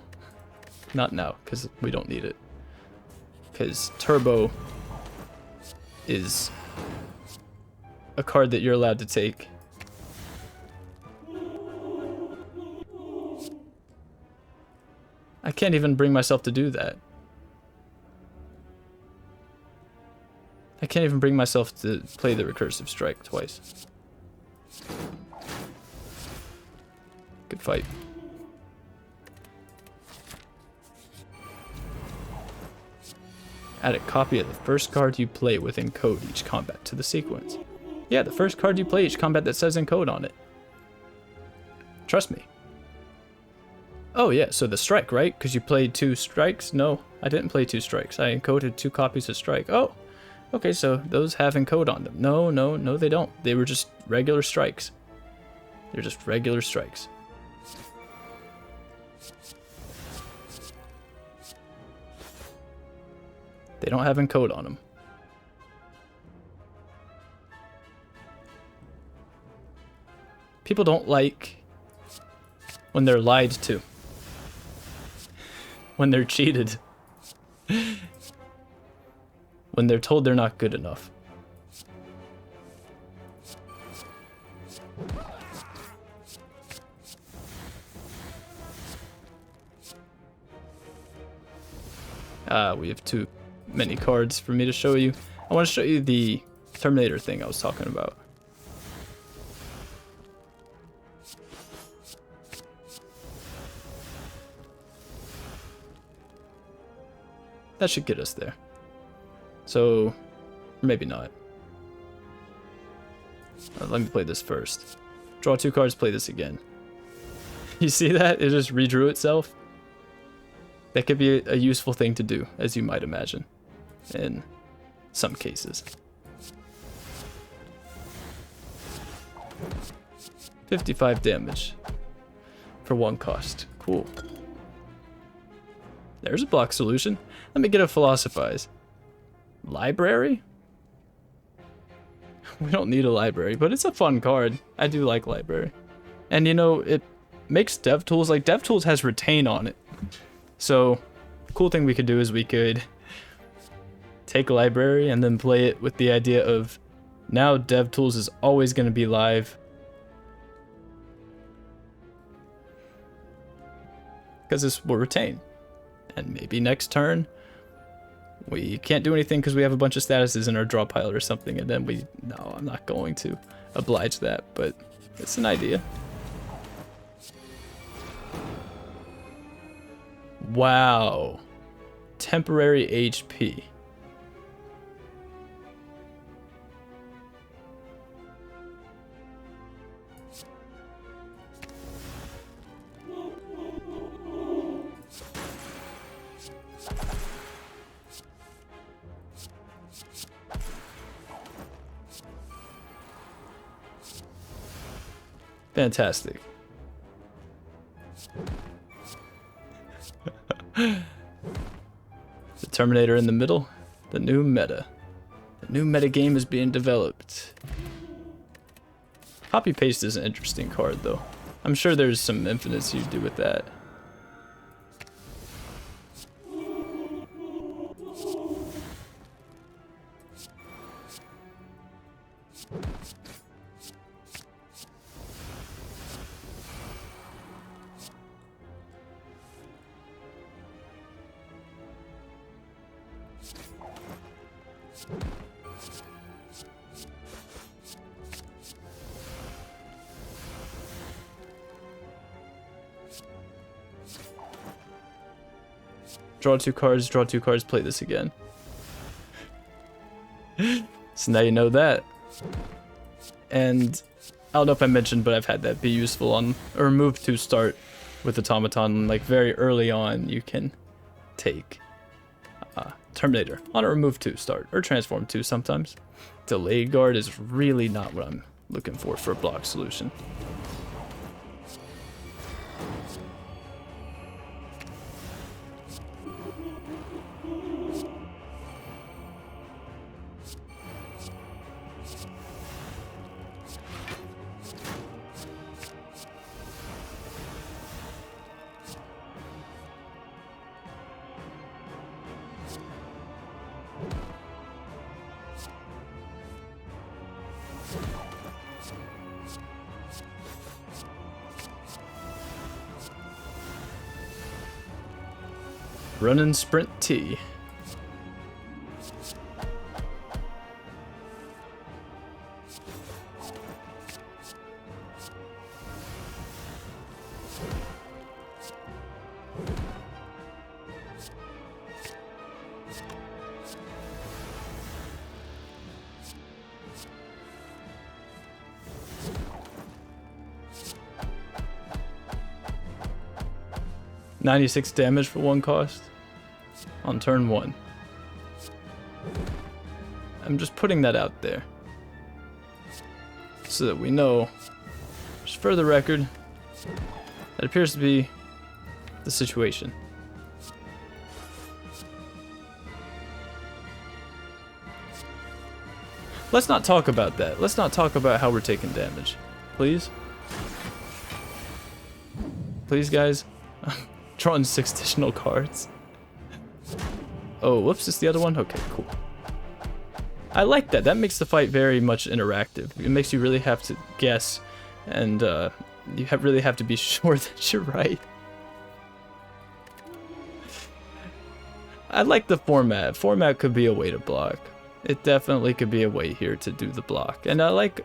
S1: Not now, because we don't need it. Because Turbo is a card that you're allowed to take. I can't even bring myself to do that. I can't even bring myself to play the Recursive Strike twice. Good fight. Add a copy of the first card you play with encode each combat to the sequence. Yeah, the first card you play each combat that says encode on it. Trust me. Oh yeah, so the strike, right? Because you played 2 strikes? No, I didn't play 2 strikes. I encoded 2 copies of strike. Oh, okay, so those have encode on them. No, they don't. They were just regular strikes. They're just regular strikes. They don't have encode on them. People don't like when they're lied to. When they're cheated. When they're told they're not good enough. We have too many cards for me to show you. I want to show you the Terminator thing I was talking about. That should get us there. So, maybe not. Let me play this first. Draw 2 cards, play this again. You see that? It just redrew itself. That could be a useful thing to do, as you might imagine, in some cases. 55 damage for 1 cost. Cool. There's a block solution. Let me get a Philosophize. Library? We don't need a library, but it's a fun card. I do like library. And you know, it makes DevTools, like DevTools has retain on it. So, cool thing we could do is we could take a library and then play it with the idea of now DevTools is always going to be live. Because this will retain. And maybe next turn, we can't do anything because we have a bunch of statuses in our draw pile or something, and then no, I'm not going to oblige that, but it's an idea. Wow. Temporary HP. Fantastic. The Terminator in the middle, the new meta. The new meta game is being developed. Copy paste is an interesting card though. I'm sure there's some infinites you do with that. Draw 2 cards, play this again. So now you know that. And I don't know if I mentioned, but I've had that be useful on a remove 2 start with Automaton. Like very early on, you can take Terminator on a remove 2 start, or transform 2 sometimes. Delayed guard is really not what I'm looking for a block solution. Running Sprint T. $96 damage for 1 cost on turn 1. I'm just putting that out there so that we know, just for the record, that appears to be the situation. Let's not talk about that. Let's not talk about how we're taking damage. Please? Please, guys? I'm drawing 6 additional cards. Oh, whoops, it's the other one? Okay, cool. I like that. That makes the fight very much interactive. It makes you really have to guess, and you really have to be sure that you're right. I like the format. Format could be a way to block. It definitely could be a way here to do the block. And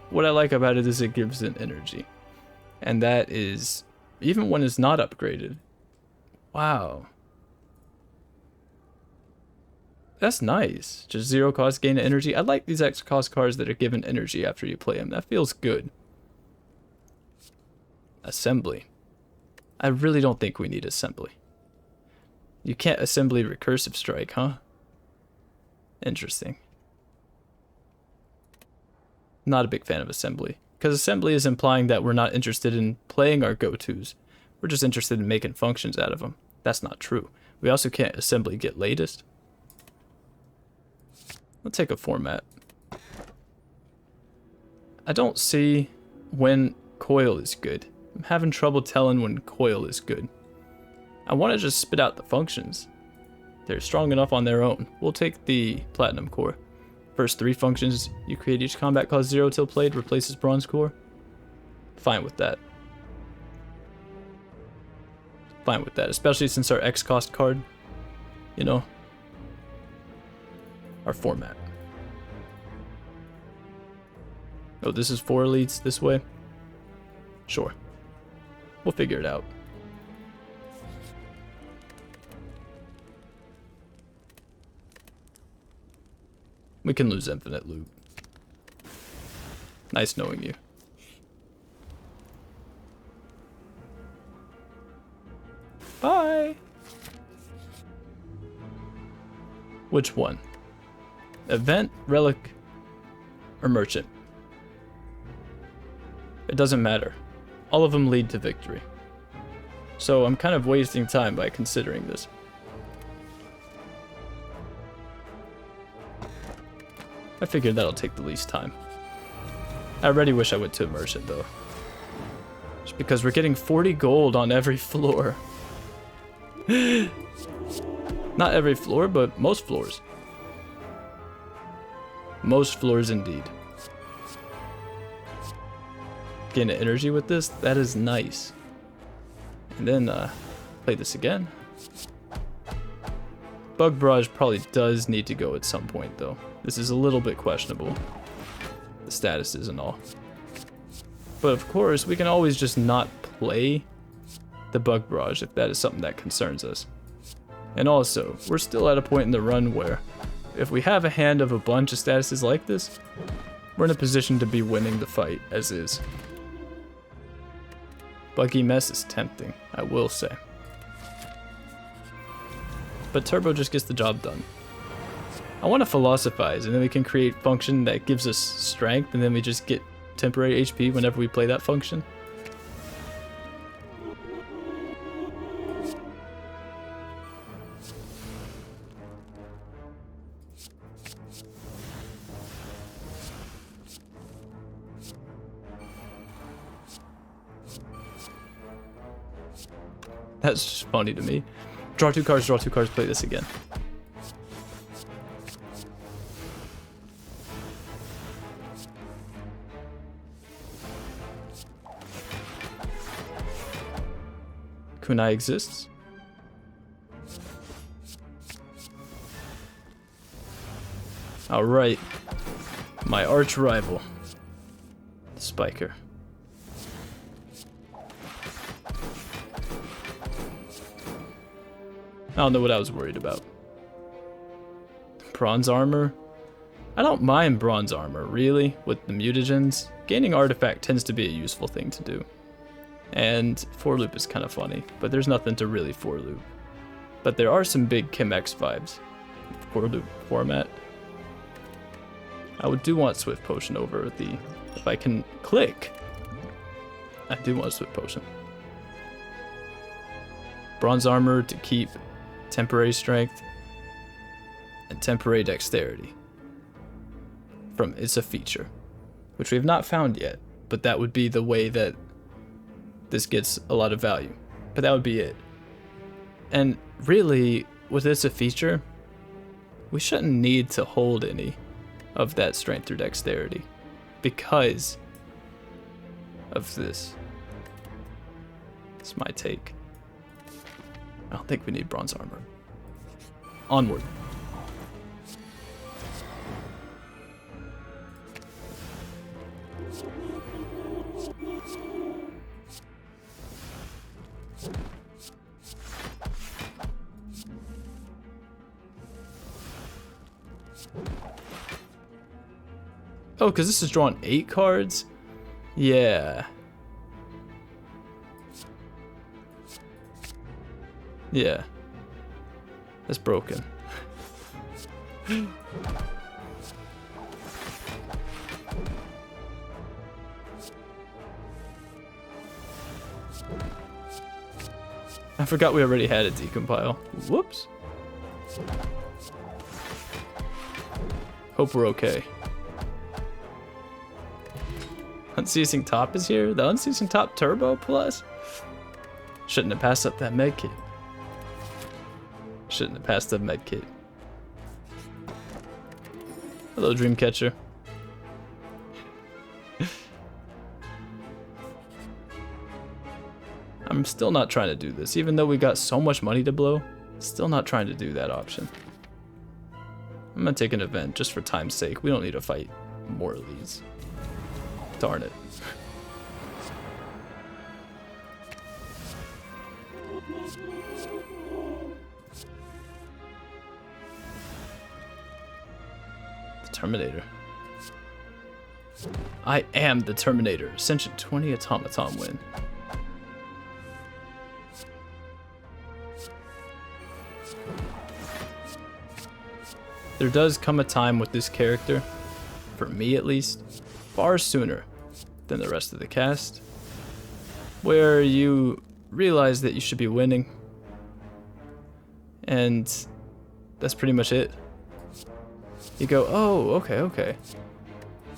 S1: what I like about it is it gives it energy. And that is, even when it's not upgraded. Wow. That's nice. Just 0 cost gain of energy. I like these X cost cards that are given energy after you play them. That feels good. Assembly. I really don't think we need assembly. You can't assembly recursive strike, huh? Interesting. Not a big fan of assembly. Because assembly is implying that we're not interested in playing our go-tos. We're just interested in making functions out of them. That's not true. We also can't assembly get latest. Let's take a format. I don't see when coil is good. I'm having trouble telling when coil is good. I want to just spit out the functions. They're strong enough on their own. We'll take the platinum core. First 3 functions you create each combat cost 0 till played replaces bronze core. Fine with that. Fine with that, especially since our X cost card, you know, our format. Oh, this is 4 elites this way? Sure. We'll figure it out. We can lose infinite loot. Nice knowing you. Bye! Which one? Event, Relic, or Merchant? It doesn't matter. All of them lead to victory. So I'm kind of wasting time by considering this. I figured that'll take the least time. I already wish I went to a merchant though. Just because we're getting 40 gold on every floor. Not every floor, but most floors. Most floors indeed. Gain energy with this, that is nice. And then play this again. Bug Barrage probably does need to go at some point, though. This is a little bit questionable. The statuses and all. But of course, we can always just not play the Bug Barrage if that is something that concerns us. And also, we're still at a point in the run where if we have a hand of a bunch of statuses like this, we're in a position to be winning the fight as is. Buggy Mess is tempting, I will say. But Turbo just gets the job done. I want to philosophize, and then we can create function that gives us strength, and then we just get temporary HP whenever we play that function. That's just funny to me. Draw 2 cards, play this again. Kunai exists. Alright. My arch rival. Spiker. I don't know what I was worried about. Bronze armor? I don't mind bronze armor, really, with the mutagens. Gaining artifact tends to be a useful thing to do. And for loop is kind of funny, but there's nothing to really for loop. But there are some big Chem X vibes for loop format. I do want Swift Potion over the... If I can click, I do want Swift Potion. Bronze armor to keep temporary strength and temporary dexterity. It's a feature, which we have not found yet, but that would be the way that this gets a lot of value. But that would be it. And really, with this a feature, we shouldn't need to hold any of that strength or dexterity because of this. It's my take. I don't think we need bronze armor. Onward. Oh, because this is drawing 8 cards? Yeah. Yeah. That's broken. I forgot we already had a decompile. Whoops. Hope we're okay. Unceasing Top is here? The Unceasing Top Turbo Plus? Shouldn't have passed up that medkit. Shouldn't have passed up medkit. Hello, Dreamcatcher. I'm still not trying to do this. Even though we got so much money to blow, still not trying to do that option. I'm gonna take an event just for time's sake. We don't need to fight more of these. Darn it. The Terminator. I am the Terminator. Ascension 20 Automaton win. There does come a time with this character, for me at least, far sooner than the rest of the cast, where you realize that you should be winning, and that's pretty much it. You go, oh, okay.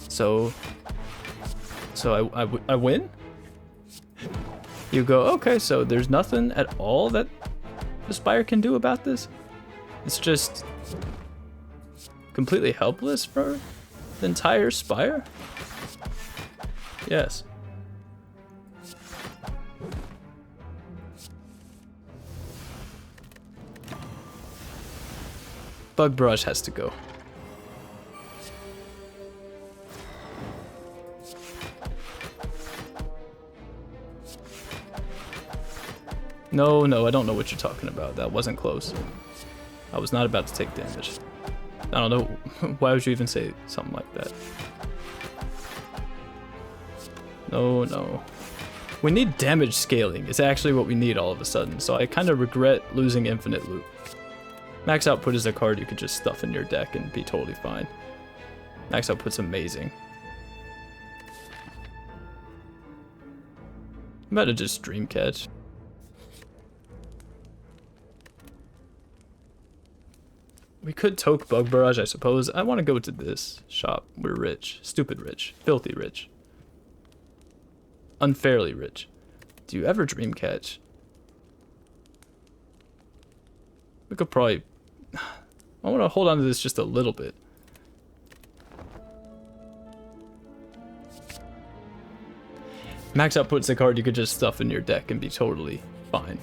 S1: So I win? You go, okay, so there's nothing at all that the Spire can do about this? It's just completely helpless for the entire Spire? Yes. Bug Barrage has to go. No, no, I don't know what you're talking about. That wasn't close. I was not about to take damage. I don't know. Why would you even say something like that? No, no. We need damage scaling. It's actually what we need all of a sudden. So I kind of regret losing infinite loot. Max Output is a card you could just stuff in your deck and be totally fine. Max Output's amazing. I'm about to just Dreamcatch. We could Toke Bug Barrage, I suppose. I want to go to this shop. We're rich. Stupid rich. Filthy rich. Unfairly rich. Do you ever Dreamcatch? We could probably... I want to hold on to this just a little bit. Max Output's a card you could just stuff in your deck and be totally fine.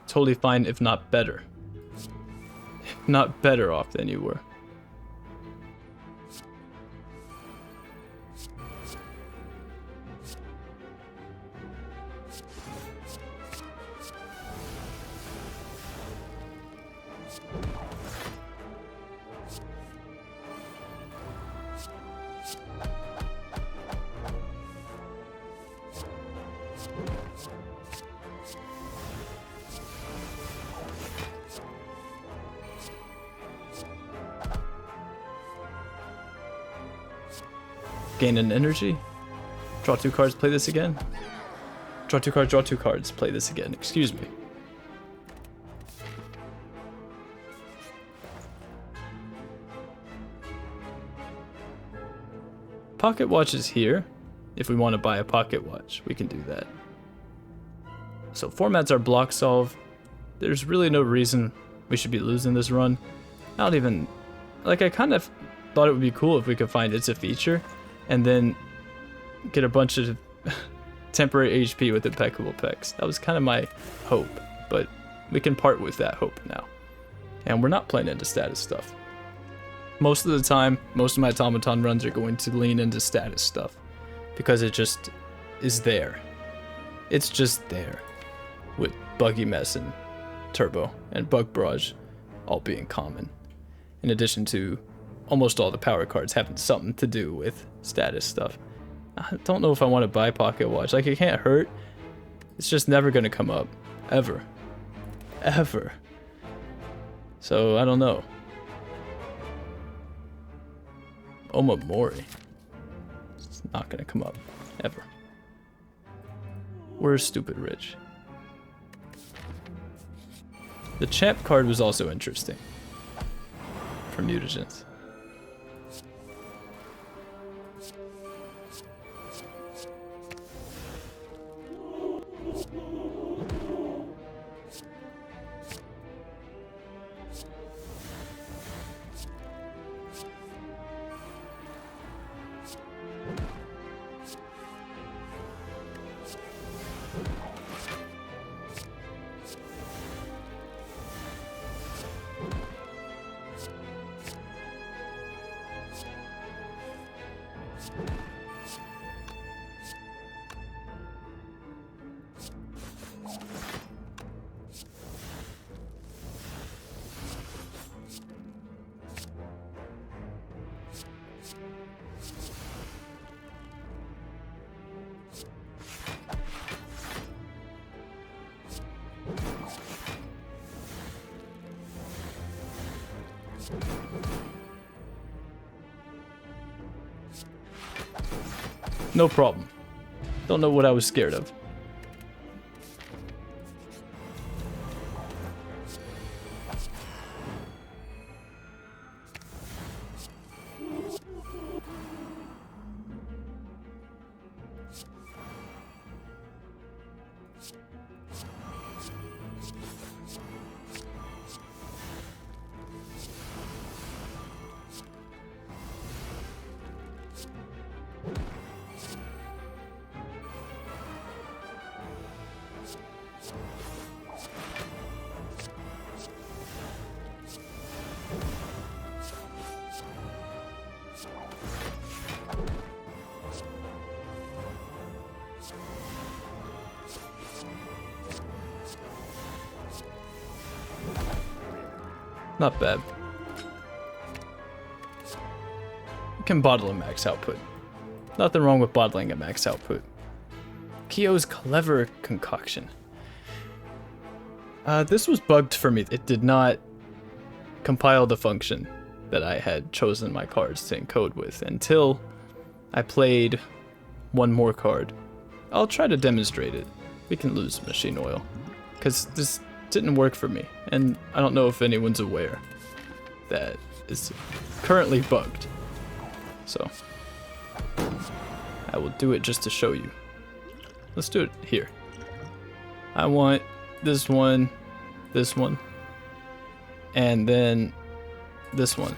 S1: Totally fine, if not better. If not better off than you were. Gain an energy. Draw 2 cards, play this again. Draw 2 cards, draw 2 cards, play this again. Excuse me. Pocket watch is here. If we want to buy a pocket watch, we can do that. So formats are block solve. There's really no reason we should be losing this run. Not even... Like, I kind of thought it would be cool if we could find It's a Feature and then get a bunch of temporary HP with impeccable pecs. That was kind of my hope, but we can part with that hope now. And we're not playing into status stuff. Most of the time, most of my Automaton runs are going to lean into status stuff because it just is there. It's just there with Buggy Mess and Turbo and Bug Barrage all being common. In addition to almost all the power cards having something to do with status stuff. I don't know if I want to buy Pocket Watch. Like, it can't hurt. It's just never going to come up. Ever. Ever. So, I don't know. Omamori. It's not going to come up. Ever. We're stupid rich. The champ card was also interesting. For mutagens. No problem. Don't know what I was scared of. Not bad. You can bottle a max output. Nothing wrong with bottling a max output. Keow's clever concoction. This was bugged for me. It did not compile the function that I had chosen my cards to encode with until I played one more card. I'll try to demonstrate it. We can lose machine oil, because this didn't work for me, and I don't know if anyone's aware that it's currently bugged. So I will do it just to show you. Let's do it here. I want this one, and then this one.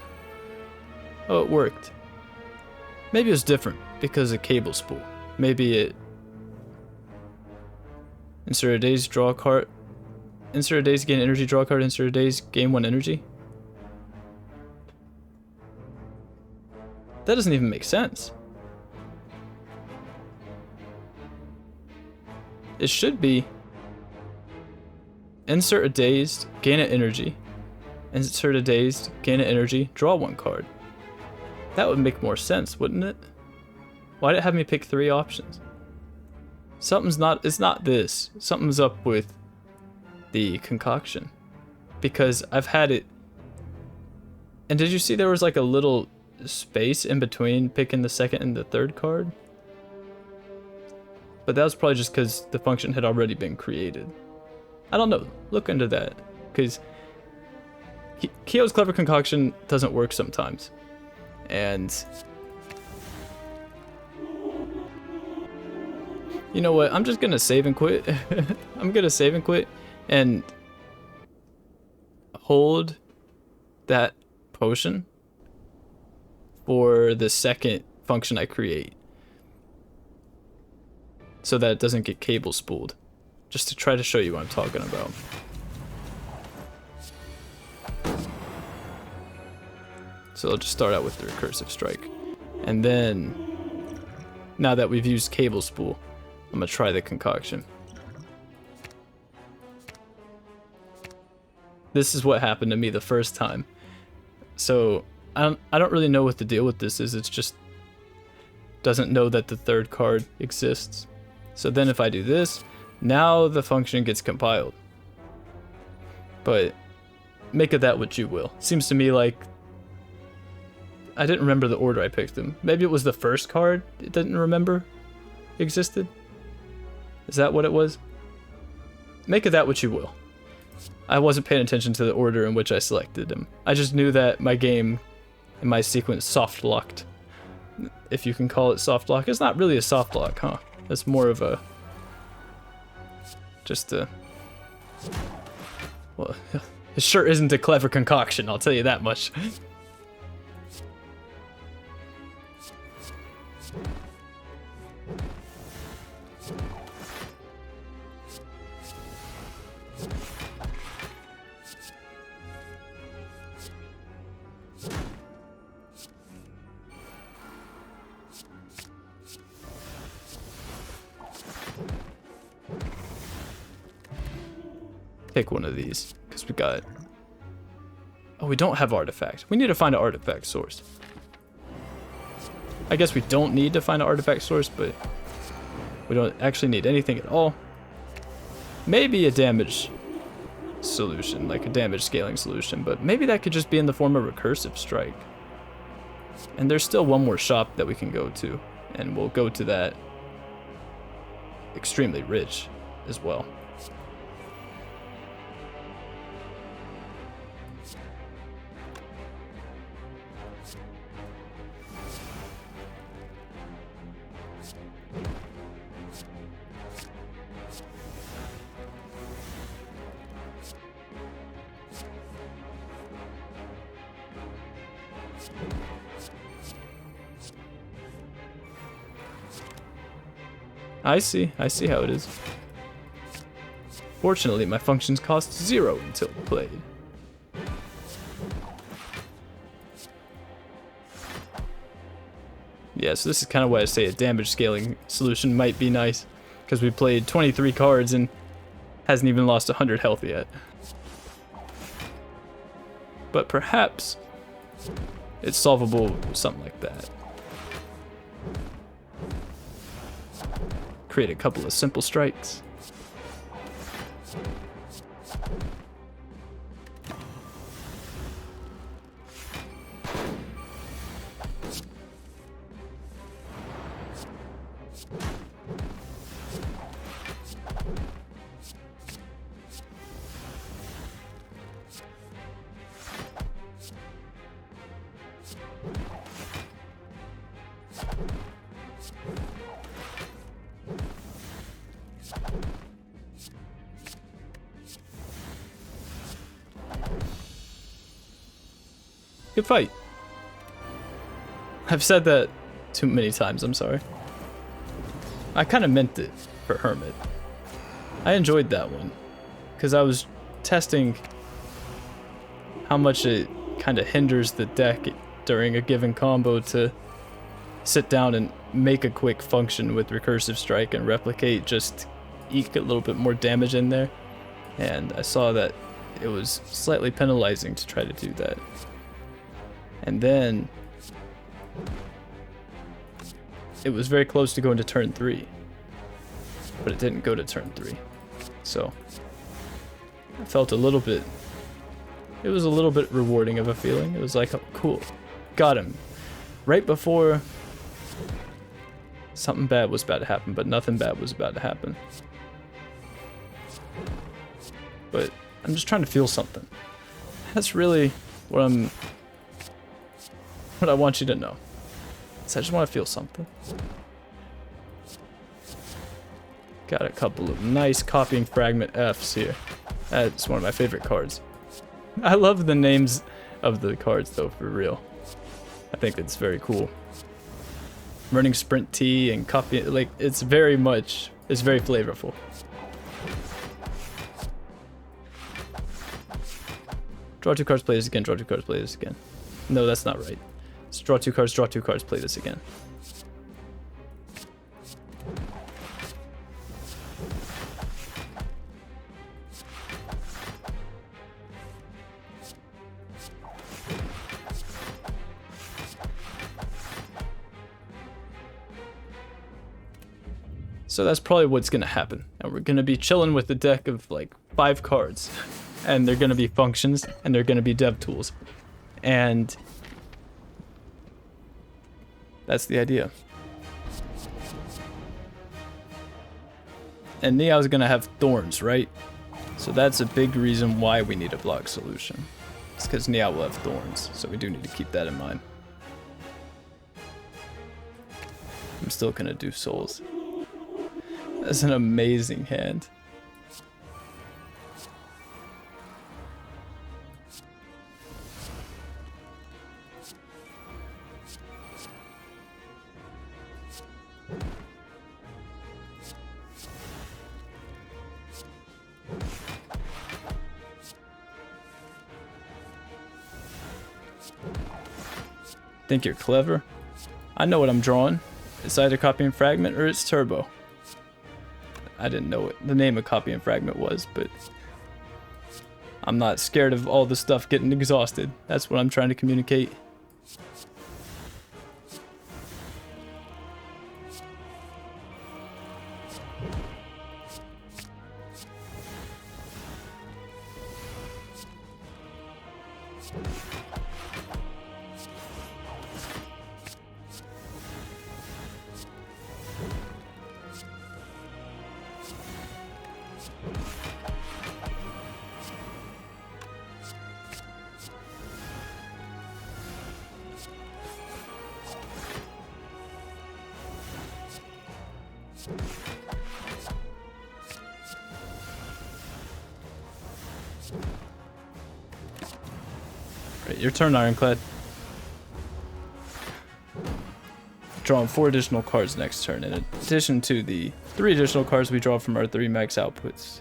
S1: Oh, it worked. Maybe it was different because of cable spool. Maybe it... Insert a days, draw a card. Insert a days, gain energy, draw a card. Insert a days, gain 1 energy. That doesn't even make sense. It should be insert a dazed, gain an energy. Insert a dazed, gain an energy, draw 1 card. That would make more sense, wouldn't it? Why did it have me pick 3 options? It's not this. Something's up with the concoction. Because I've had it... And did you see there was like a little space in between picking the 2nd and the 3rd card? But that was probably just because the function had already been created. I don't know. Look into that. Because Keow's clever concoction doesn't work sometimes. And... You know what? I'm just going to save and quit. I'm going to save and quit and hold that potion for the 2nd function I create, so that it doesn't get cable spooled, just to try to show you what I'm talking about. So I'll just start out with the recursive strike, and then now that we've used cable spool, I'm gonna try the concoction. This is what happened to me the first time. So I don't really know what the deal with this is. It's just doesn't know that the 3rd card exists. So then if I do this, now the function gets compiled. But make of that what you will. Seems to me like I didn't remember the order I picked them. Maybe it was the 1st card it didn't remember existed. Is that what it was? Make of that what you will. I wasn't paying attention to the order in which I selected them. I just knew that my game and my sequence soft locked. If you can call it soft lock. It's not really a soft lock, huh? It's more of a... just a... Well, it sure isn't a clever concoction, I'll tell you that much. Pick one of these, because we got... Oh, we don't have artifact. We need to find an artifact source. I guess we don't need to find an artifact source, but we don't actually need anything at all. Maybe a damage solution, like a damage scaling solution, but maybe that could just be in the form of recursive strike. And there's still one more shop that we can go to, and we'll go to that extremely rich as well. I see how it is. Fortunately, my functions cost 0 until played. Yeah, so this is kind of why I say a damage scaling solution might be nice, because we played 23 cards and hasn't even lost 100 health yet. but perhaps it's solvable with something like that. Create a couple of simple strikes. Good fight. I've said that too many times, I'm sorry. I kind of meant it for Hermit. I enjoyed that one, because I was testing how much it kind of hinders the deck during a given combo to sit down and make a quick function with Recursive Strike and Replicate, just eke a little bit more damage in there. And I saw that it was slightly penalizing to try to do that. And then it was very close to going to turn 3, but it didn't go to turn 3. So I felt a little bit, it was a little bit rewarding of a feeling. It was like, oh, cool, got him. Right before something bad was about to happen, but nothing bad was about to happen. But I'm just trying to feel something. That's really what I want you to know. So I just want to feel something. Got a couple of nice copying fragment Fs here. That's one of my favorite cards. I love the names of the cards though, for real. I think it's very cool. Running Sprint T and copy, like, it's very flavorful. Draw 2 cards, play this again, draw 2 cards, play this again. No, that's not right. Let's draw 2 cards, play this again. So that's probably what's gonna happen. And we're gonna be chilling with a deck of like 5 cards. And they're gonna be functions, and they're gonna be dev tools. And that's the idea. And Neow's gonna have thorns, right? So that's a big reason why we need a block solution. It's because Neow will have thorns, so we do need to keep that in mind. I'm still gonna do souls. That's an amazing hand. Think you're clever? I know what I'm drawing. It's either copy and fragment or it's turbo. I didn't know what the name of copy and fragment was, but I'm not scared of all the stuff getting exhausted. That's what I'm trying to communicate. Right, your turn, Ironclad. Drawing 4 additional cards next turn, in addition to the 3 additional cards we draw from our 3 max outputs.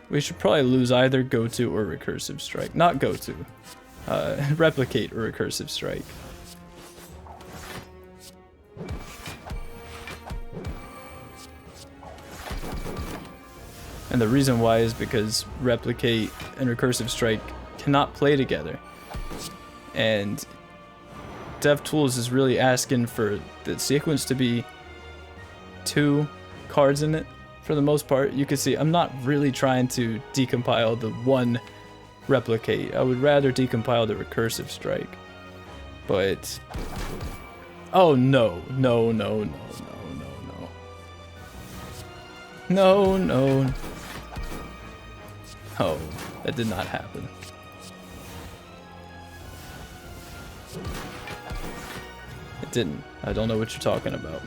S1: We should probably lose either Go-To or Recursive Strike. Not Go-To. Replicate or Recursive Strike. And the reason why is because Replicate and Recursive Strike cannot play together. And DevTools is really asking for the sequence to be 2 cards in it for the most part. You can see I'm not really trying to decompile the 1 Replicate. I would rather decompile the Recursive Strike. But oh no, no, no, no, no, no, no. No, no. Oh, that did not happen. It didn't. I don't know what you're talking about.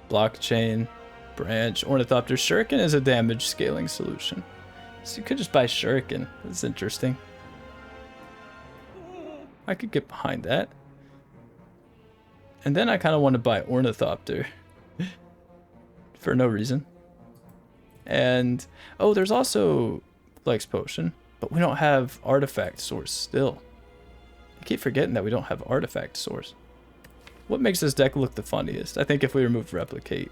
S1: Blockchain, branch, ornithopter. Shuriken is a damage scaling solution. So you could just buy Shuriken. That's interesting. I could get behind that. And then I kind of want to buy Ornithopter. For no reason. And, oh, there's also Flex Potion. But we don't have Artifact Source still. I keep forgetting that we don't have Artifact Source. What makes this deck look the funniest? I think if we remove Replicate.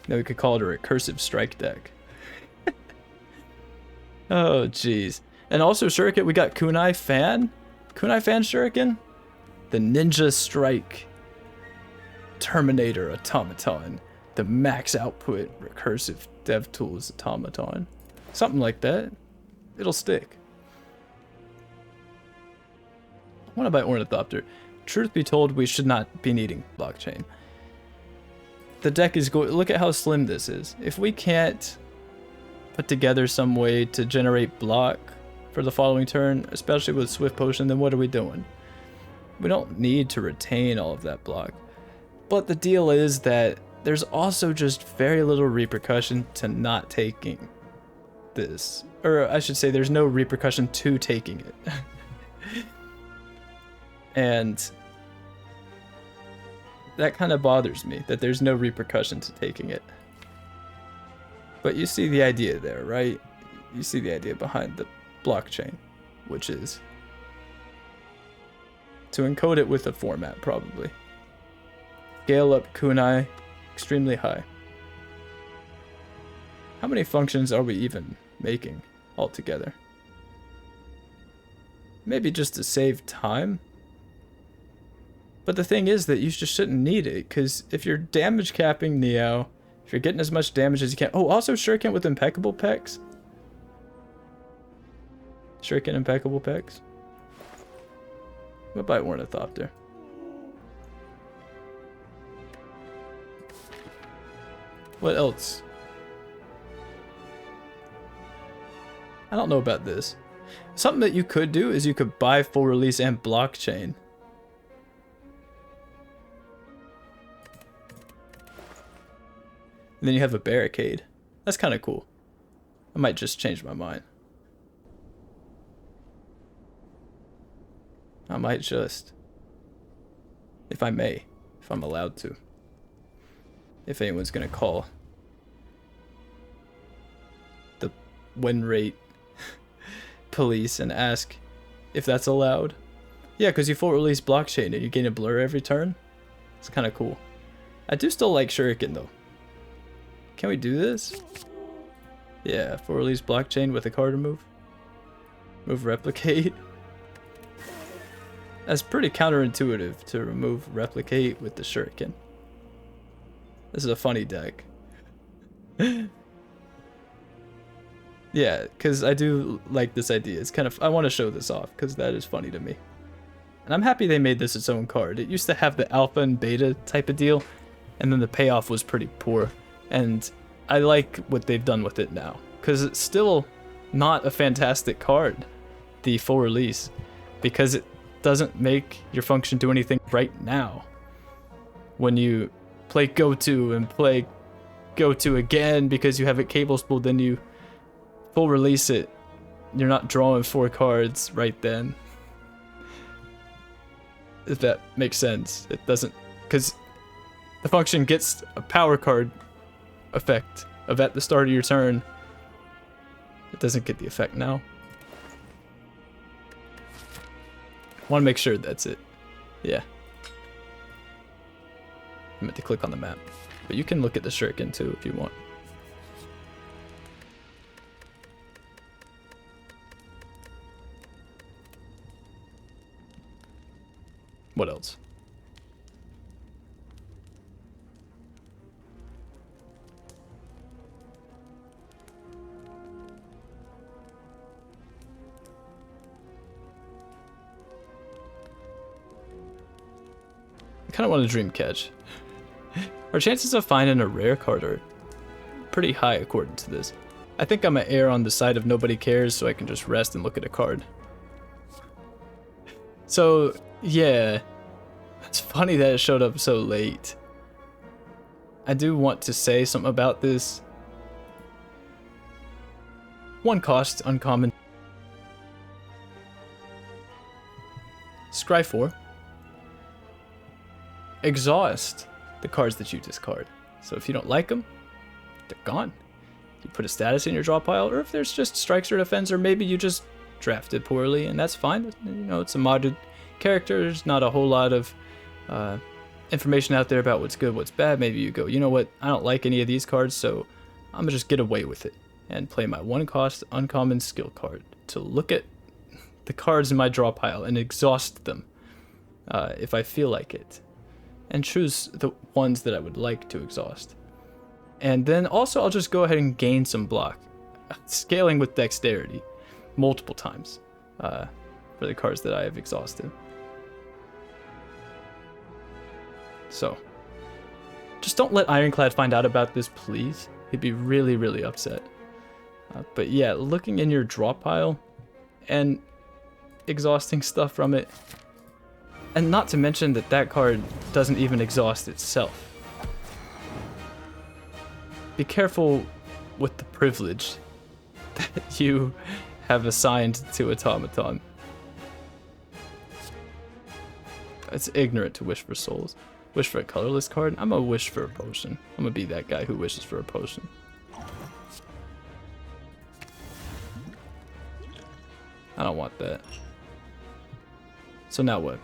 S1: Then we could call it a Recursive Strike deck. Oh, jeez. And also Shuriken, we got Kunai Fan. Kunai Fan Shuriken. The Ninja Strike. Terminator Automaton. The max output recursive DevTools Automaton. Something like that. It'll stick. I want to buy Ornithopter. Truth be told, we should not be needing blockchain. The deck is going. Look at how slim this is. If we can't put together some way to generate block for the following turn, especially with Swift Potion, then what are we doing? We don't need to retain all of that block. But the deal is that there's also just very little repercussion to not taking this. Or I should say there's no repercussion to taking it. And that kind of bothers me, that there's no repercussion to taking it. But you see the idea there, right? You see the idea behind the blockchain, which is to encode it with a format, probably. Scale up Kunai extremely high. How many functions are we even making altogether? Maybe just to save time? But the thing is that you just shouldn't need it, because if you're damage capping Neow, if you're getting as much damage as you can... Oh, also Shuriken with impeccable pecs. Shuriken impeccable pecs. What about Ornithopter? What else? I don't know about this. Something that you could do is you could buy full release and blockchain. And then you have a barricade. That's kind of cool. I might just change my mind. I might just. If I may. If I'm allowed to. If anyone's gonna call the win rate police and ask if that's allowed. Yeah, because you full release blockchain and you gain a blur every turn. It's kind of cool. I do still like Shuriken though. Can we do this? Yeah, full release blockchain with a card remove. Move replicate. That's pretty counterintuitive to remove replicate with the Shuriken. This is a funny deck. Yeah, because I do like this idea. It's kind of, I want to show this off because that is funny to me. And I'm happy they made this its own card. It used to have the alpha and beta type of deal, and then the payoff was pretty poor. And I like what they've done with it now, because it's still not a fantastic card, the full release, because it doesn't make your function do anything right now. When you play go-to and play go-to again because you have it cable spooled, then you full release it, you're not drawing 4 cards right then. If that makes sense. It doesn't, because the function gets a power card effect of at the start of your turn. It doesn't get the effect now. Want to make sure that's it. Yeah. I meant to click on the map. But you can look at the shuriken too if you want. What else? I kind of want a dream catch. Our chances of finding a rare card are pretty high according to this. I think I'm gonna err on the side of nobody cares so I can just rest and look at a card. So, yeah. It's funny that it showed up so late. I do want to say something about this. 1 cost, uncommon. Scry 4. Exhaust the cards that you discard. So if you don't like them, they're gone. You put a status in your draw pile, or if there's just strikes or defense, or maybe you just drafted poorly, and that's fine. You know, it's a modded character. There's not a whole lot of information out there about what's good, what's bad. Maybe you go, you know what, I don't like any of these cards, so I'm gonna just get away with it and play my 1 cost uncommon skill card to look at the cards in my draw pile and exhaust them if I feel like it, and choose the ones that I would like to exhaust. And then also I'll just go ahead and gain some block, scaling with dexterity multiple times for the cards that I have exhausted. So, just don't let Ironclad find out about this, please. He'd be really, really upset. But yeah, looking in your draw pile and exhausting stuff from it, and not to mention that that card doesn't even exhaust itself. Be careful with the privilege that you have assigned to Automaton. It's ignorant to wish for souls. Wish for a colorless card? I'm gonna wish for a potion. I'm gonna be that guy who wishes for a potion. I don't want that. So now what?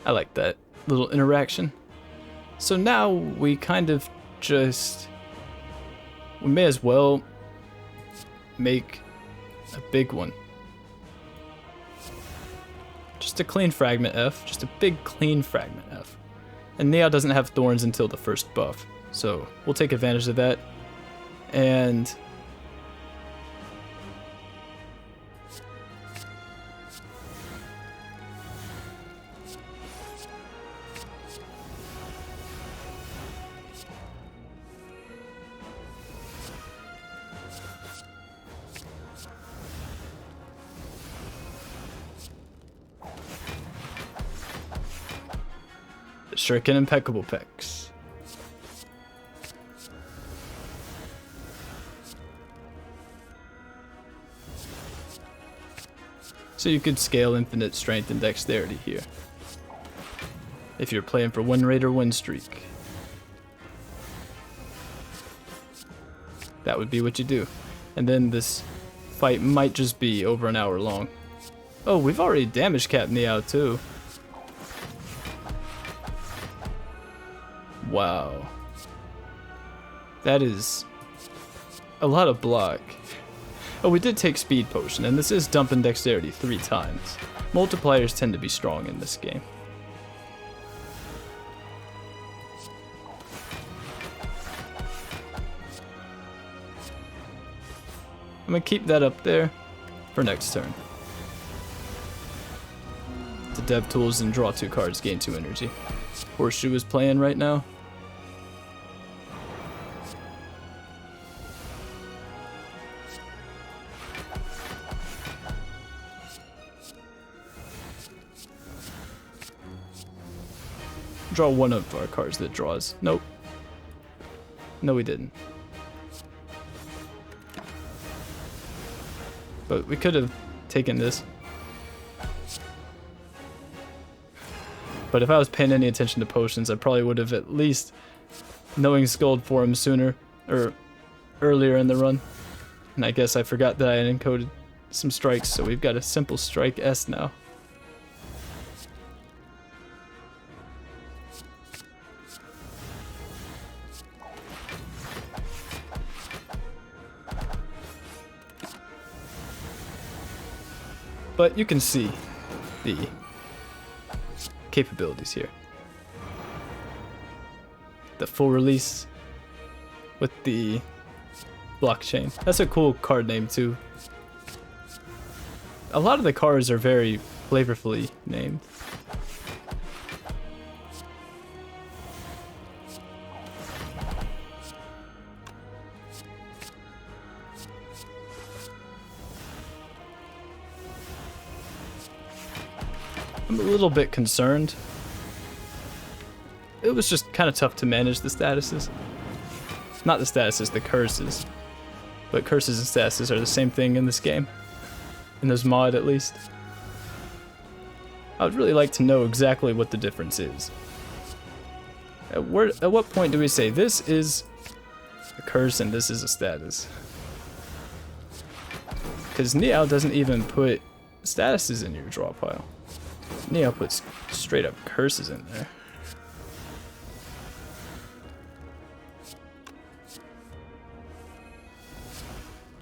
S1: I like that little interaction. So now we kind of just... we may as well make a big one. Just a clean fragment F. Just a big clean fragment F. And Neow doesn't have thorns until the first buff. So we'll take advantage of that. And... Shuriken Impeccable Pecs. So you could scale infinite strength and dexterity here, if you're playing for win rate or win streak. That would be what you do. And then this fight might just be over an hour long. Oh, we've already damage capped Neow too. Wow. That is a lot of block. Oh, we did take speed potion, and this is dumping dexterity 3 times. Multipliers tend to be strong in this game. I'm gonna keep that up there for next turn. To dev tools and draw 2 cards, gain 2 energy. Horseshoe is playing right now. Draw one of our cards that draws. Nope. No, we didn't. But we could have taken this. But if I was paying any attention to potions, I probably would have at least knowing Scold for him sooner, or earlier in the run. And I guess I forgot that I had encoded some strikes, so we've got a simple strike S now. But you can see the capabilities here. The full release with the blockchain. That's a cool card name too. A lot of the cards are very flavorfully named. I'm a little bit concerned. It was just kind of tough to manage the statuses. Not the statuses, the curses. But curses and statuses are the same thing in this game. In this mod, at least. I would really like to know exactly what the difference is. At what point do we say this is a curse and this is a status? Because Neow doesn't even put statuses in your draw pile. Neow puts straight up curses in there.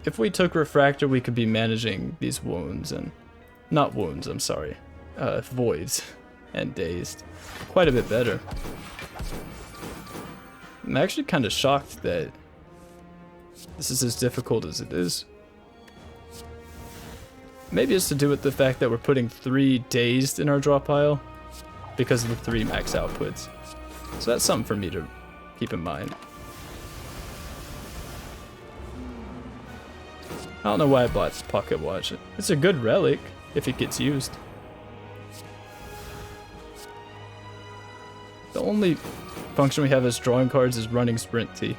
S1: If we took Refractor, we could be managing these wounds and... Not wounds, I'm sorry. Voids and Dazed quite a bit better. I'm actually kind of shocked that this is as difficult as it is. Maybe it's to do with the fact that we're putting 3 Dazed in our draw pile because of the 3 max outputs. So that's something for me to keep in mind. I don't know why I bought Pocket Watch. It's a good relic if it gets used. The only function we have as drawing cards is running Sprint T.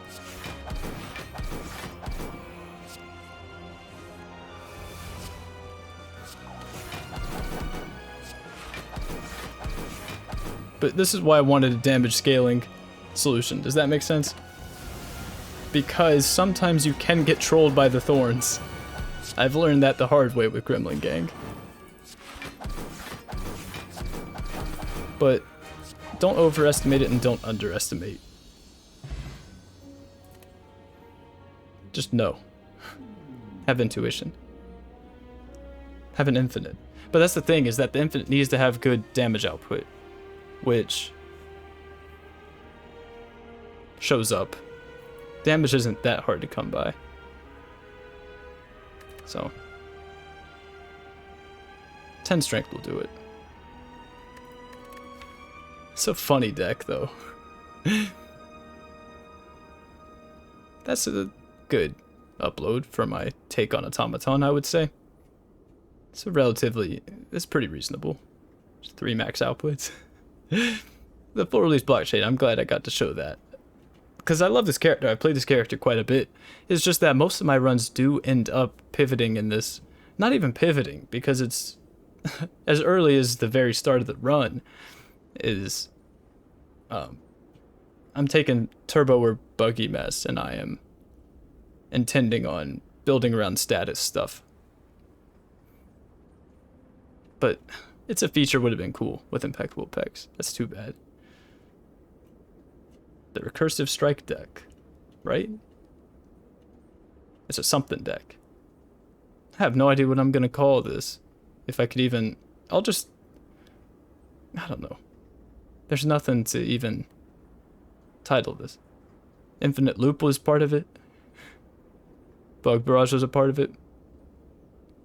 S1: But this is why I wanted a damage scaling solution. Does that make sense? Because sometimes you can get trolled by the thorns. I've learned that the hard way with Gremlin Gang. But don't overestimate it and don't underestimate. Just know. Have intuition. Have an infinite. But that's the thing, is that the infinite needs to have good damage output, which shows up. Damage isn't that hard to come by. So 10 strength will do it. It's a funny deck though. That's a good upload for my take on Automaton, I would say. It's pretty reasonable. Just 3 max outputs. The full release blockchain, I'm glad I got to show that. Because I love this character, I played this character quite a bit. It's just that most of my runs do end up pivoting in this. Not even pivoting, because it's as early as the very start of the run is I'm taking Turbo or Buggy Mess, and I am intending on building around status stuff. But it's a feature would have been cool with Impeccable Pecs. That's too bad. The Recursive Strike deck, right? It's a something deck. I have no idea what I'm gonna call this. If I could even... I don't know. There's nothing to even title this. Infinite Loop was part of it. Bug Barrage was a part of it.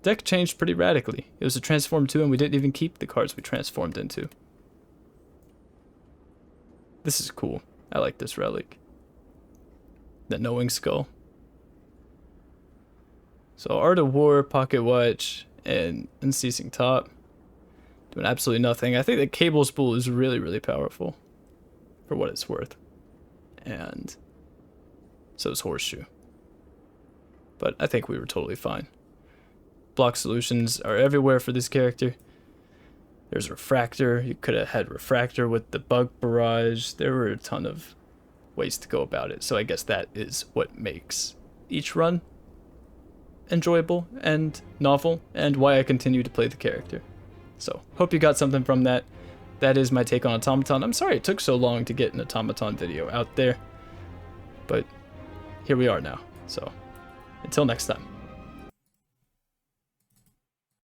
S1: Deck changed pretty radically. It was a Transform 2 and we didn't even keep the cards we transformed into. This is cool. I like this relic. The Knowing Skull. So Art of War, Pocket Watch, and Unceasing Top. Doing absolutely nothing. I think the Cable Spool is really, really powerful. For what it's worth. And so is Horseshoe. But I think we were totally fine. block solutions are everywhere for this character. There's Refractor. You could have had Refractor with the Bug Barrage. There were a ton of ways to go about it. So I guess that is what makes each run enjoyable and novel, and why I continue to play the character. So hope you got something from that. That is my take on Automaton. I'm sorry it took so long to get an Automaton video out there, but here we are now. So until next time.